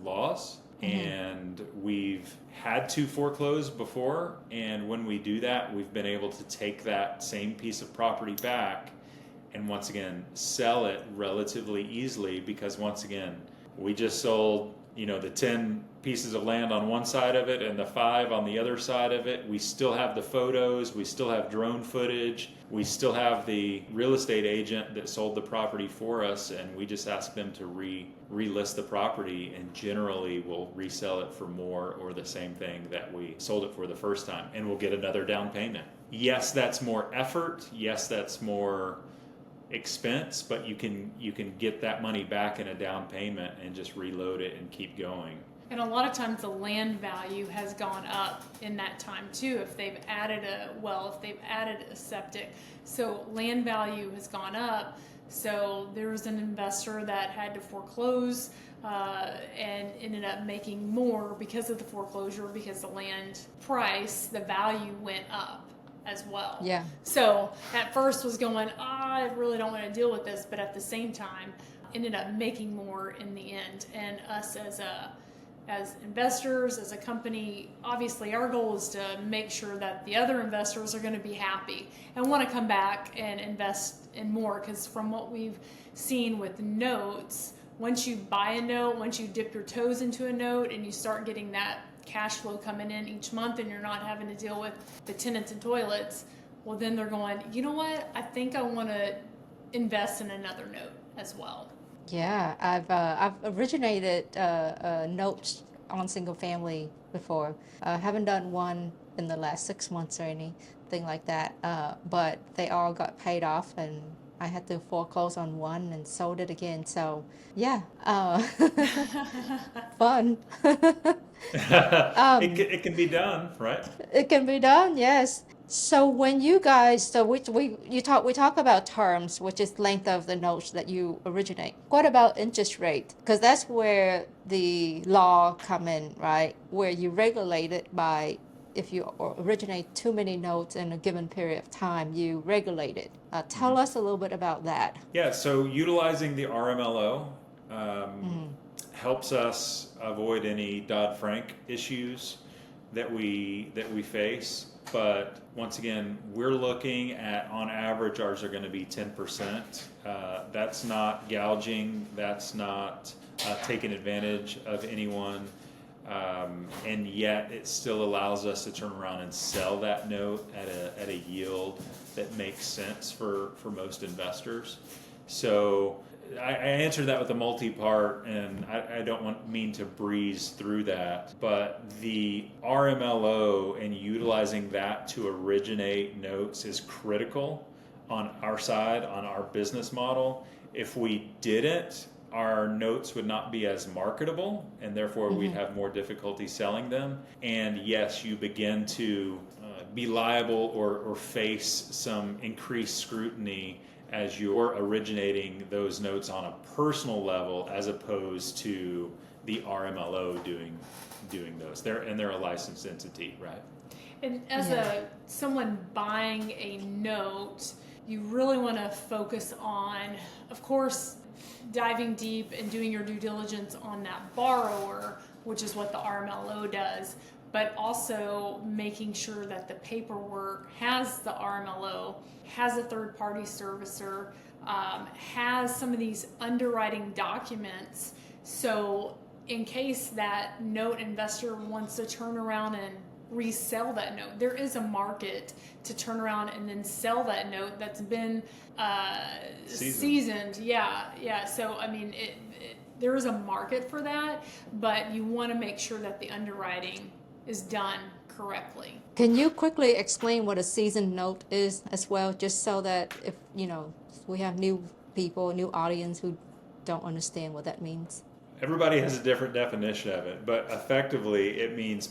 laws, and we've had to foreclose before, and when we do that, we've been able to take that same piece of property back and once again sell it relatively easily, because once again we just sold the 10 pieces of land on one side of it and the 5 on the other side of it. We still have the photos, we still have drone footage, we still have the real estate agent that sold the property for us, and we just ask them to relist the property, and generally we'll resell it for more or the same thing that we sold it for the first time, and we'll get another down payment. Yes, that's more effort. Yes, that's more expense, but you can get that money back in a down payment and just reload it and keep going. And a lot of times the land value has gone up in that time too, if they've added a well, if they've added a septic. So land value has gone up. So there was an investor that had to foreclose and ended up making more because of the foreclosure, because the land price, the value went up as well. Yeah. So at first was going, I really don't want to deal with this, but at the same time ended up making more in the end. And us as investors, as a company, obviously our goal is to make sure that the other investors are going to be happy and want to come back and invest in more, because from what we've seen with notes, once you buy a note, once you dip your toes into a note and you start getting that cash flow coming in each month and you're not having to deal with the tenants and toilets, well then they're going, you know what, I think I want to invest in another note as well. Yeah, I've originated notes on single family before. Haven't done one in the last 6 months or anything like that, but they all got paid off, and I had to foreclose on one and sold it again. So yeah, fun. It can be done, right? It can be done, yes. So when you guys, so we talk about terms, which is length of the notes that you originate. What about interest rate? Because that's where the law come in, right? Where you regulate it by, if you originate too many notes in a given period of time, you regulate it. Tell us a little bit about that. Yeah, so utilizing the RMLO helps us avoid any Dodd-Frank issues that we face. But once again, we're looking at, on average, ours are going to be 10%. That's not gouging. That's not taking advantage of anyone. And yet it still allows us to turn around and sell that note at a yield that makes sense for most investors. So I answered that with a multi-part, and I don't mean to breeze through that, but the RMLO and utilizing that to originate notes is critical on our side, on our business model. If we didn't, our notes would not be as marketable, and therefore we'd have more difficulty selling them. And yes, you begin to be liable or face some increased scrutiny as you're originating those notes on a personal level, as opposed to the RMLO doing those. They're a licensed entity, right? And as someone buying a note, you really want to focus on, of course, diving deep and doing your due diligence on that borrower, which is what the RMLO does, but also making sure that the paperwork has the RMLO, has a third-party servicer, has some of these underwriting documents. So in case that note investor wants to turn around and resell that note, there is a market to turn around and then sell that note that's been seasoned. Yeah. So I mean, there is a market for that, but you want to make sure that the underwriting is done correctly. Can you quickly explain what a seasoned note is as well, just so that if, we have new people, new audience who don't understand what that means? Everybody has a different definition of it, but effectively it means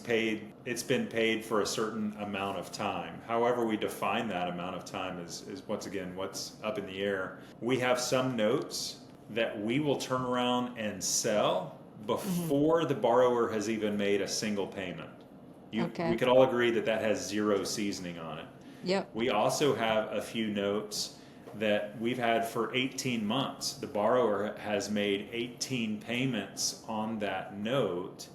it's been paid for a certain amount of time. However we define that amount of time is once again what's up in the air. We have some notes that we will turn around and sell before the borrower has even made a single payment. Okay. We could all agree that has zero seasoning on it. Yep. We also have a few notes that we've had for 18 months. The borrower has made 18 payments on that note,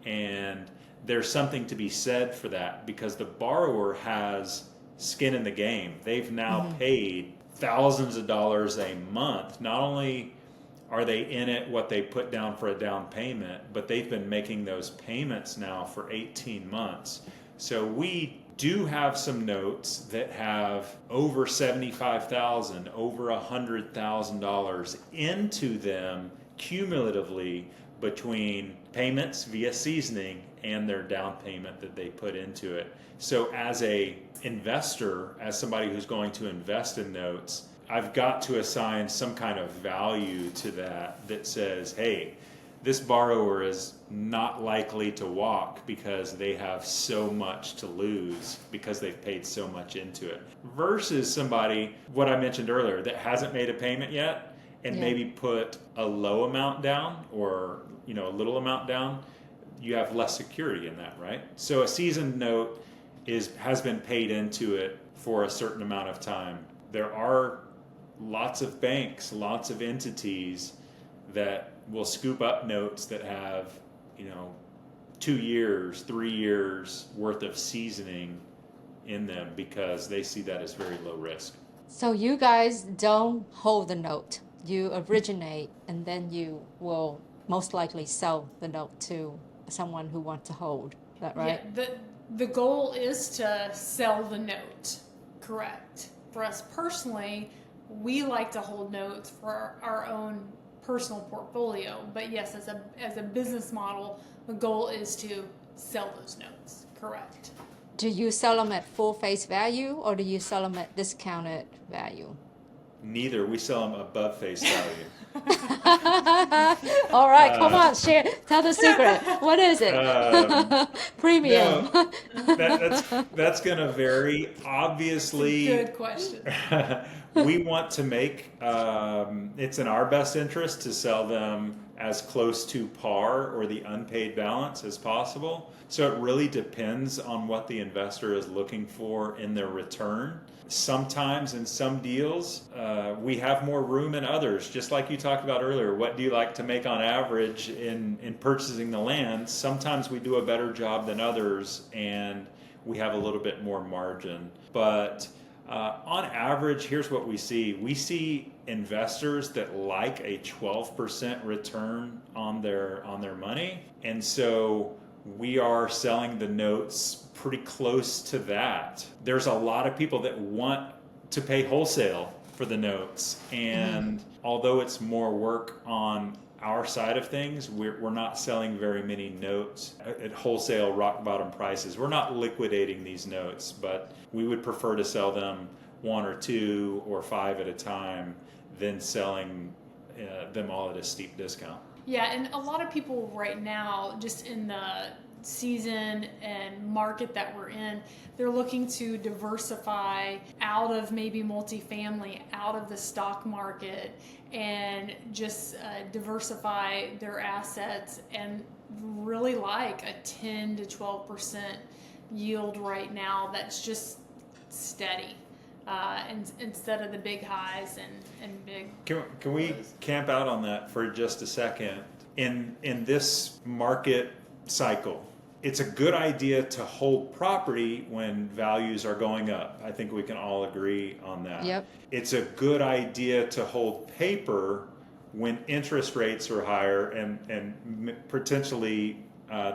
and there's something to be said for that because the borrower has skin in the game. They've now paid thousands of dollars a month. Not only are they in it what they put down for a down payment, but they've been making those payments now for 18 months. So we do have some notes that have over $75,000, over $100,000 into them cumulatively between payments via seasoning and their down payment that they put into it. So as a investor, as somebody who's going to invest in notes, I've got to assign some kind of value to that says, hey, this borrower is not likely to walk because they have so much to lose because they've paid so much into it. Versus somebody, what I mentioned earlier, that hasn't made a payment yet and maybe put a low amount down or a little amount down, you have less security in that, right? So a seasoned note has been paid into it for a certain amount of time. There are lots of banks, lots of entities that will scoop up notes that have 2 years, 3 years worth of seasoning in them because they see that as very low risk. So you guys don't hold the note. You originate, and then you will most likely sell the note to someone who wants to hold. Is that right? Yeah, the goal is to sell the note, correct. For us personally, we like to hold notes for our own personal portfolio, but yes, as a business model, the goal is to sell those notes, correct. Do you sell them at full face value, or do you sell them at discounted value? Neither. We sell them above face value. All right, come on, share. Tell the secret. What is it? Premium. No, that's going to vary. Obviously, Good question. we want to make it's in our best interest to sell them as close to par or the unpaid balance as possible. So it really depends on what the investor is looking for in their return. Sometimes in some deals, we have more room in others. Just like you talked about earlier, what do you like to make on average in purchasing the land? Sometimes we do a better job than others, and we have a little bit more margin. But on average, here's what we see. We see investors that like a 12% return on their money, and so we are selling the notes pretty close to that. There's a lot of people that want to pay wholesale for the notes, and although it's more work on our side of things, we're not selling very many notes at wholesale rock bottom prices. We're not liquidating these notes, but we would prefer to sell them 1 or 2 or 5 at a time than selling them all at a steep discount. Yeah, and a lot of people right now, just in the season and market that we're in, they're looking to diversify out of maybe multifamily, out of the stock market, and just diversify their assets, and really like a 10 to 12% yield right now that's just steady. And instead of the big highs and big. Can we camp out on that for just a second? In this market cycle, it's a good idea to hold property when values are going up. I think we can all agree on that. Yep. It's a good idea to hold paper when interest rates are higher and potentially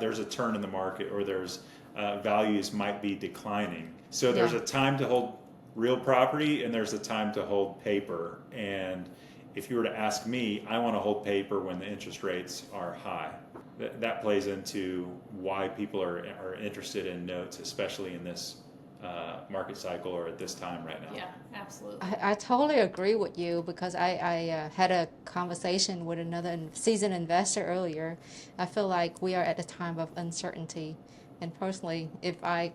there's a turn in the market, or there's values might be declining. So there's a time to hold real property and there's a time to hold paper. And if you were to ask me, I want to hold paper when the interest rates are high. that plays into why people are interested in notes, especially in this market cycle or at this time right now. Yeah, absolutely. I totally agree with you because I had a conversation with another seasoned investor earlier. I feel like we are at a time of uncertainty. And personally, if I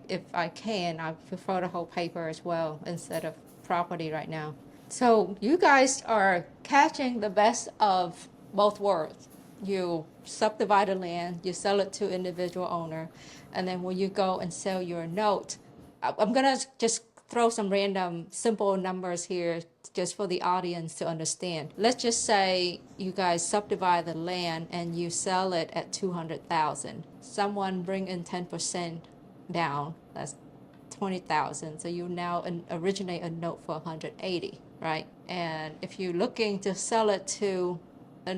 can, I prefer to hold paper as well instead of property right now. So you guys are catching the best of both worlds. You subdivide the land, you sell it to individual owner, and then when you go and sell your note, I'm gonna just throw some random simple numbers here just for the audience to understand. Let's just say you guys subdivide the land and you sell it at 200,000. Someone bring in 10% down. That's 20,000. So you now originate a note for 180, right? And if you're looking to sell it to a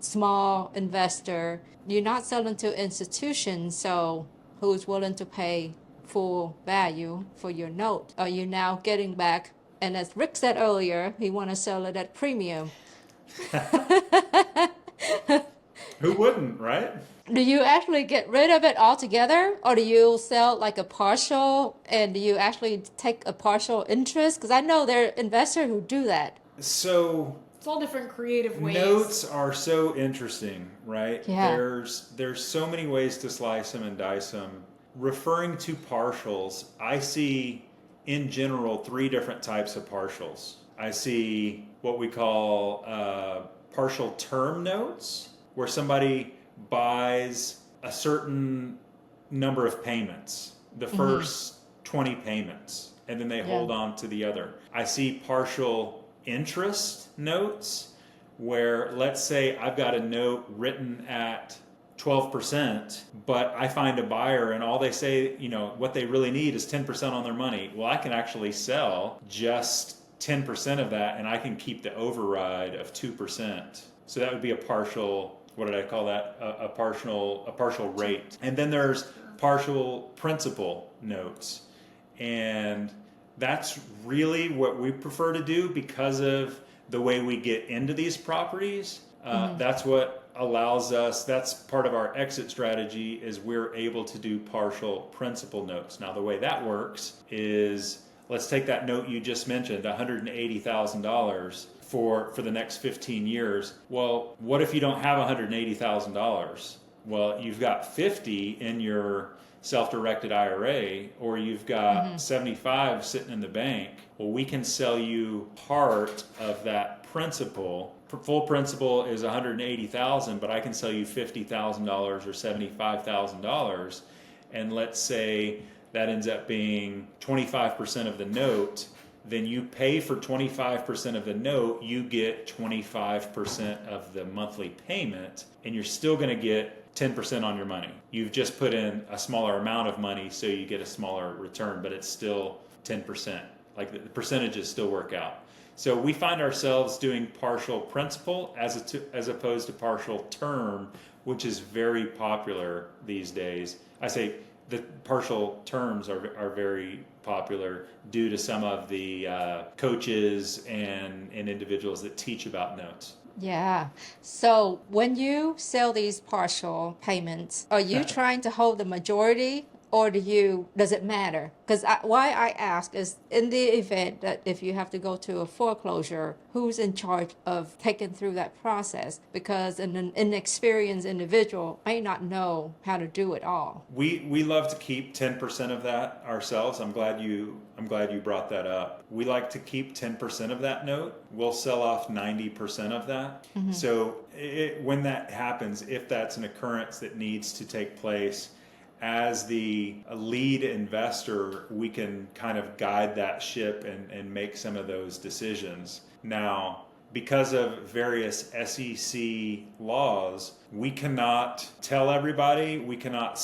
small investor, you're not selling to institutions, so who's willing to pay full value for your note? Are you now getting back? And as Rick said earlier, he want to sell it at premium. Who wouldn't, right? Do you actually get rid of it altogether, or do you sell like a partial, and do you actually take a partial interest? Because I know there are investors who do that. So It's all different creative ways. notes are so interesting, right? Yeah. There's so many ways to slice them and dice them. Referring to partials, I see in general 3 different types of partials. I see what we call partial term notes, where somebody buys a certain number of payments, the first 20 payments, and then they hold on to the other. I see partial interest notes, where let's say I've got a note written at 12%, but I find a buyer and all they say, what they really need is 10% on their money. Well, I can actually sell just 10% of that and I can keep the override of 2%. So that would be a partial, what did I call that? A partial rate. And then there's partial principal notes. And that's really what we prefer to do because of the way we get into these properties. That's what allows us, that's part of our exit strategy, is we're able to do partial principal notes. Now the way that works is, let's take that note you just mentioned, $180,000 for the next 15 years. Well, what if you don't have $180,000? Well, you've got 50 in your self-directed IRA, or you've got 75 sitting in the bank. Well, we can sell you part of that principal. Full principal is $180,000, but I can sell you $50,000 or $75,000, and let's say that ends up being 25% of the note. Then you pay for 25% of the note, you get 25% of the monthly payment, and you're still going to get 10% on your money. You've just put in a smaller amount of money, so you get a smaller return, but it's still 10%. Like the percentages still work out. So we find ourselves doing partial principal as opposed to partial term, which is very popular these days. I say the partial terms are very popular due to some of the coaches and individuals that teach about notes. Yeah. So when you sell these partial payments, are you trying to hold the majority, or does it matter? Because why I ask is, in the event that if you have to go to a foreclosure, who's in charge of taking through that process? Because an inexperienced individual may not know how to do it all. We love to keep 10% of that ourselves. I'm glad you brought that up. We like to keep 10% of that note. We'll sell off 90% of that. So when that happens, if that's an occurrence that needs to take place, as the lead investor, we can kind of guide that ship and make some of those decisions. Now, because of various SEC laws, we cannot tell everybody, we cannot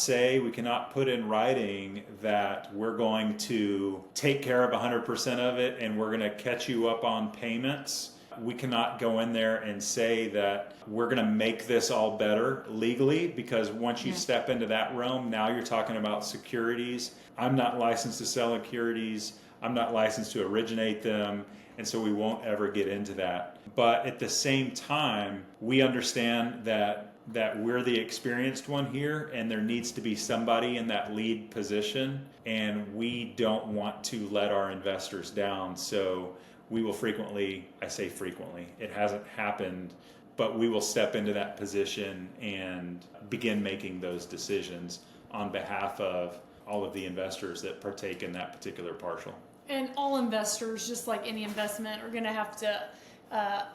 put in writing that we're going to take care of 100% of it and we're going to catch you up on payments. We cannot go in there and say that we're going to make this all better legally, because once you step into that realm, now you're talking about securities. I'm not licensed to sell securities. I'm not licensed to originate them. And so we won't ever get into that. But at the same time, we understand that that we're the experienced one here and there needs to be somebody in that lead position, and we don't want to let our investors down. So we will frequently, I say frequently, it hasn't happened, but we will step into that position and begin making those decisions on behalf of all of the investors that partake in that particular partial. And all investors, just like any investment, are going to have to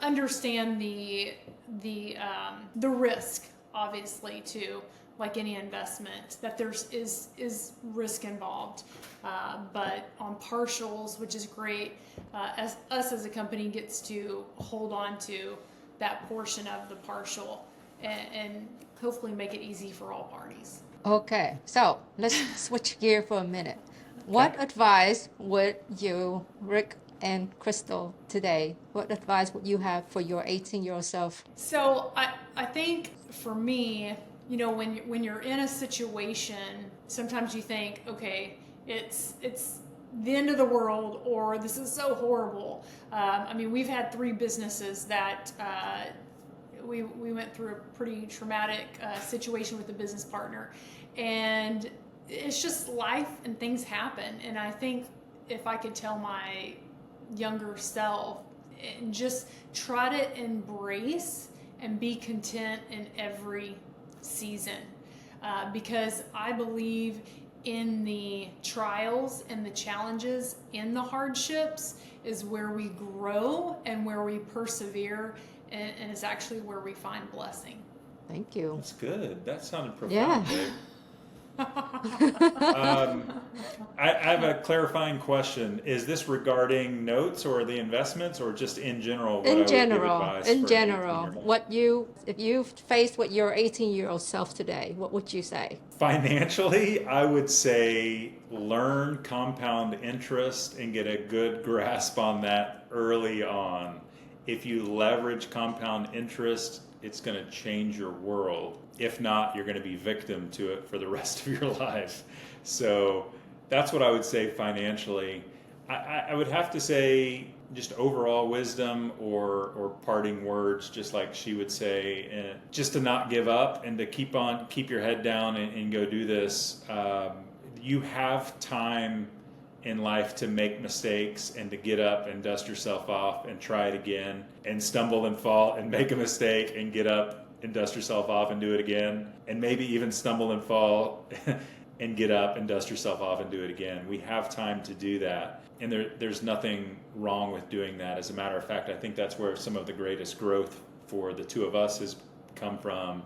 understand the risk, obviously, too. Like any investment, that is risk involved. But on partials, which is great, us as a company gets to hold on to that portion of the partial and hopefully make it easy for all parties. Okay, so let's switch gear for a minute. What advice would you, Rick and Crystal, today, what advice would you have for your 18-year-old self? So I think for me, you know, when you're in a situation, sometimes you think, okay, it's the end of the world, or this is so horrible. I mean, we've had 3 businesses that we went through a pretty traumatic situation with a business partner, and it's just life and things happen. And I think if I could tell my younger self, and just try to embrace and be content in every season, because I believe in the trials and the challenges, in the hardships, is where we grow and where we persevere, and it's actually where we find blessing. Thank you. That's good. That sounded profound, Yeah. Dave. I have a clarifying question. Is this regarding notes or the investments, or just in general? What I would give advice In for an general, 18-year-old? if you faced with your 18-year-old self today, what would you say? Financially, I would say learn compound interest and get a good grasp on that early on. If you leverage compound interest, it's going to change your world. If not, you're going to be victim to it for the rest of your life. So that's what I would say financially. I would have to say just overall wisdom or parting words, just like she would say, just to not give up and to keep your head down and go do this. You have time in life to make mistakes and to get up and dust yourself off and try it again, and stumble and fall and make a mistake and get up and dust yourself off and do it again, and maybe even stumble and fall and get up and dust yourself off and do it again. We have time to do that, and there's nothing wrong with doing that. As a matter of fact, I think that's where some of the greatest growth for the two of us has come from,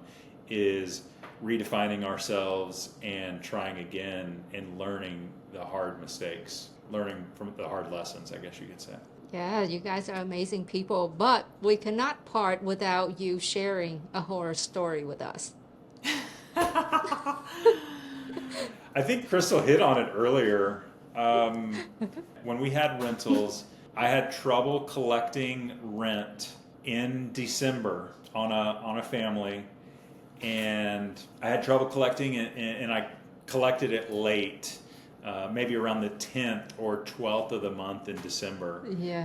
is redefining ourselves and trying again and learning the hard mistakes, learning from the hard lessons, I guess you could say. Yeah, you guys are amazing people, but we cannot part without you sharing a horror story with us. I think Crystal hit on it earlier. When we had rentals, I had trouble collecting rent in December on a family, and I had trouble collecting it, and I collected it late. Maybe around the 10th or 12th of the month in December,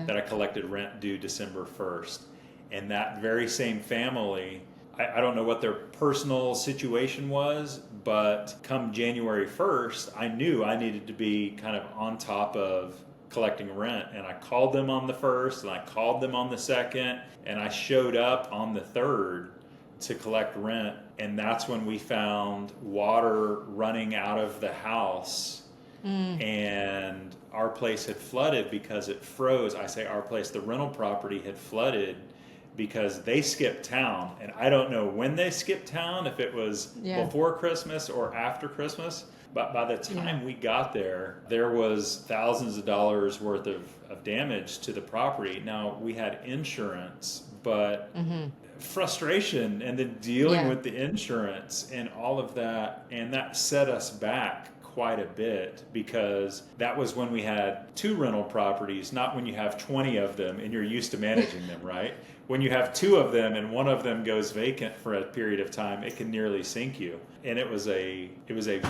that I collected rent due December 1st. And that very same family, I don't know what their personal situation was, but come January 1st, I knew I needed to be kind of on top of collecting rent. And I called them on the 1st, and I called them on the 2nd, and I showed up on the 3rd to collect rent. And that's when we found water running out of the house. And our place had flooded because it froze. I say our place, the rental property had flooded because they skipped town. And I don't know when they skipped town, if it was before Christmas or after Christmas. But by the time we got there, there was thousands of dollars worth of damage to the property. Now, we had insurance, but frustration and then dealing with the insurance and all of that. And that set us back quite a bit, because that was when we had 2 rental properties, not when you have 20 of them and you're used to managing them, right? When you have 2 of them and one of them goes vacant for a period of time, it can nearly sink you. And it was a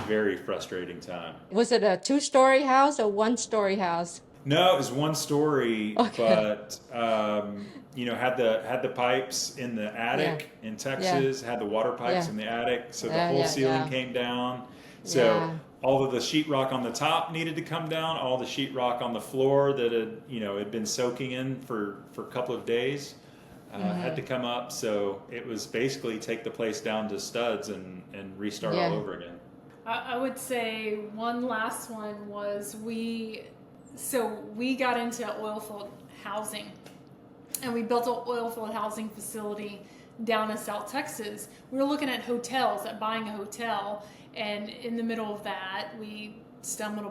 very frustrating time. Was it a 2-story house or 1-story house? No, it was one story, Okay. but had the pipes in the attic in Texas, had the water pipes Yeah. in the attic, so the Yeah, whole yeah, ceiling yeah. came down. So Yeah. all of the sheetrock on the top needed to come down. All the sheetrock on the floor that had been soaking in for a couple of days had to come up. So it was basically take the place down to studs and restart all Yeah. over again. I would say one last one was we got into oilfield housing, and we built an oilfield housing facility down in South Texas. We were looking at hotels, at buying a hotel, and in the middle of that, we stumbled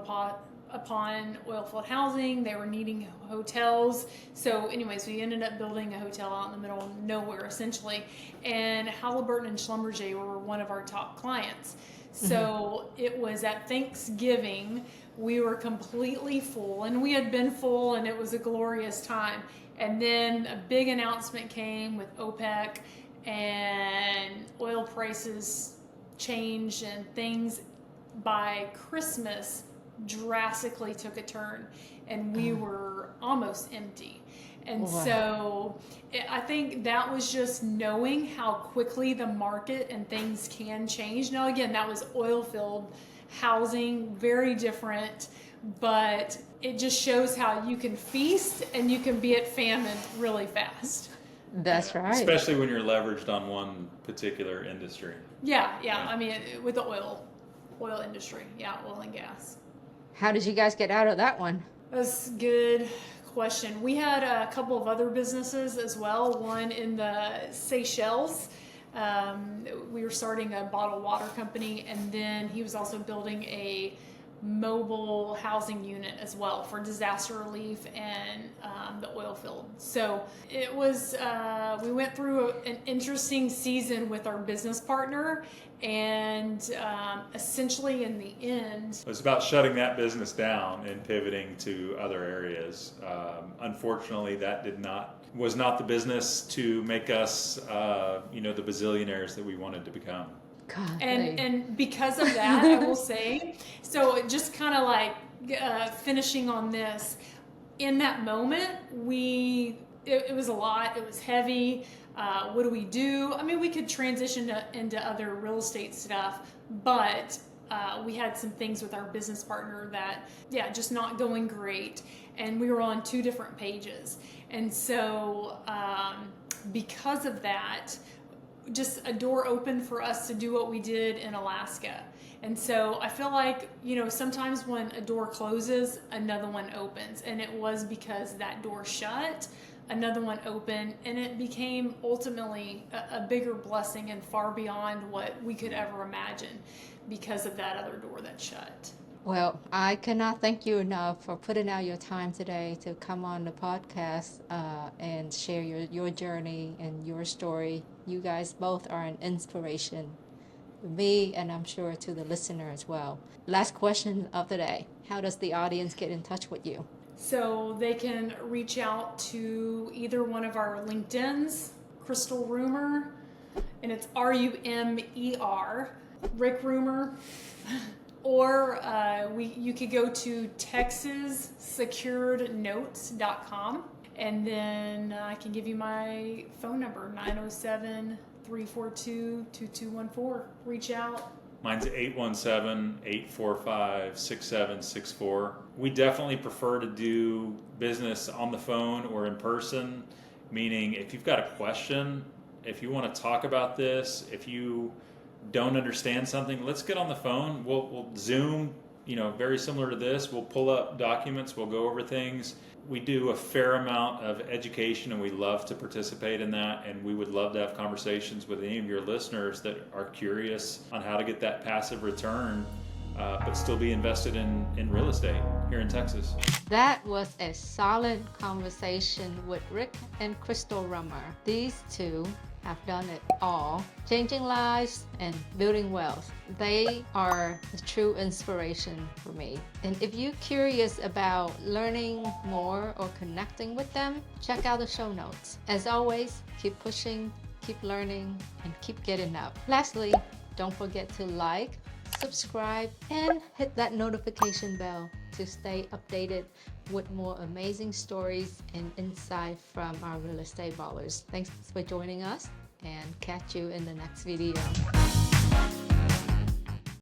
upon oilfield housing. They were needing hotels. So anyways, we ended up building a hotel out in the middle of nowhere, essentially. And Halliburton and Schlumberger were one of our top clients. So it was at Thanksgiving. We were completely full, and we had been full, and it was a glorious time. And then a big announcement came with OPEC, and oil prices changed, and things by Christmas drastically took a turn, and we were almost empty. And so I think that was just knowing how quickly the market and things can change. Now, again, that was oil field housing, very different, but it just shows how you can feast and you can be at famine really fast. That's right. Especially when you're leveraged on one particular industry. Yeah. I mean, with the oil industry, oil and gas. How did you guys get out of that one? That's a good question. We had a couple of other businesses as well. One in the Seychelles. We were starting a bottled water company, and then he was also building a mobile housing unit as well for disaster relief and the oil field. So it was, we went through an interesting season with our business partner, and essentially in the end, It was about shutting that business down and pivoting to other areas. Unfortunately, that was not the business to make us, the bazillionaires that we wanted to become. God, and because of that, I will say, so just kind of like finishing on this, in that moment, it was a lot, it was heavy. What do we do? I mean, we could transition into other real estate stuff, but we had some things with our business partner that, just not going great. And we were on 2 different pages. And so because of that, just a door opened for us to do what we did in Alaska. And so I feel like, sometimes when a door closes, another one opens. And it was because that door shut, another one opened, and it became ultimately a bigger blessing and far beyond what we could ever imagine because of that other door that shut. Well, I cannot thank you enough for putting out your time today to come on the podcast and share your journey and your story. You guys both are an inspiration to me, and I'm sure to the listener as well. Last question of the day. How does the audience get in touch with you? So they can reach out to either one of our LinkedIns, Crystal Rumer, and it's Rumer, Rick Rumer, or you could go to texassecurednotes.com, and then I can give you my phone number, 907-342-2214. Reach out. Mine's 817-845-6764. We definitely prefer to do business on the phone or in person, meaning if you've got a question, if you want to talk about this, if you don't understand something, let's get on the phone. We'll Zoom, very similar to this. We'll pull up documents, we'll go over things. We do a fair amount of education, and we love to participate in that, and we would love to have conversations with any of your listeners that are curious on how to get that passive return, but still be invested in real estate here in Texas. That was a solid conversation with Rick and Crystal Rumer. These two have done it all, changing lives and building wealth. They are a true inspiration for me. And if you're curious about learning more or connecting with them, check out the show notes. As always, keep pushing, keep learning, and keep getting up. Lastly, don't forget to like, subscribe, and hit that notification bell to stay updated with more amazing stories and insight from our real estate ballers. Thanks for joining us, and catch you in the next video.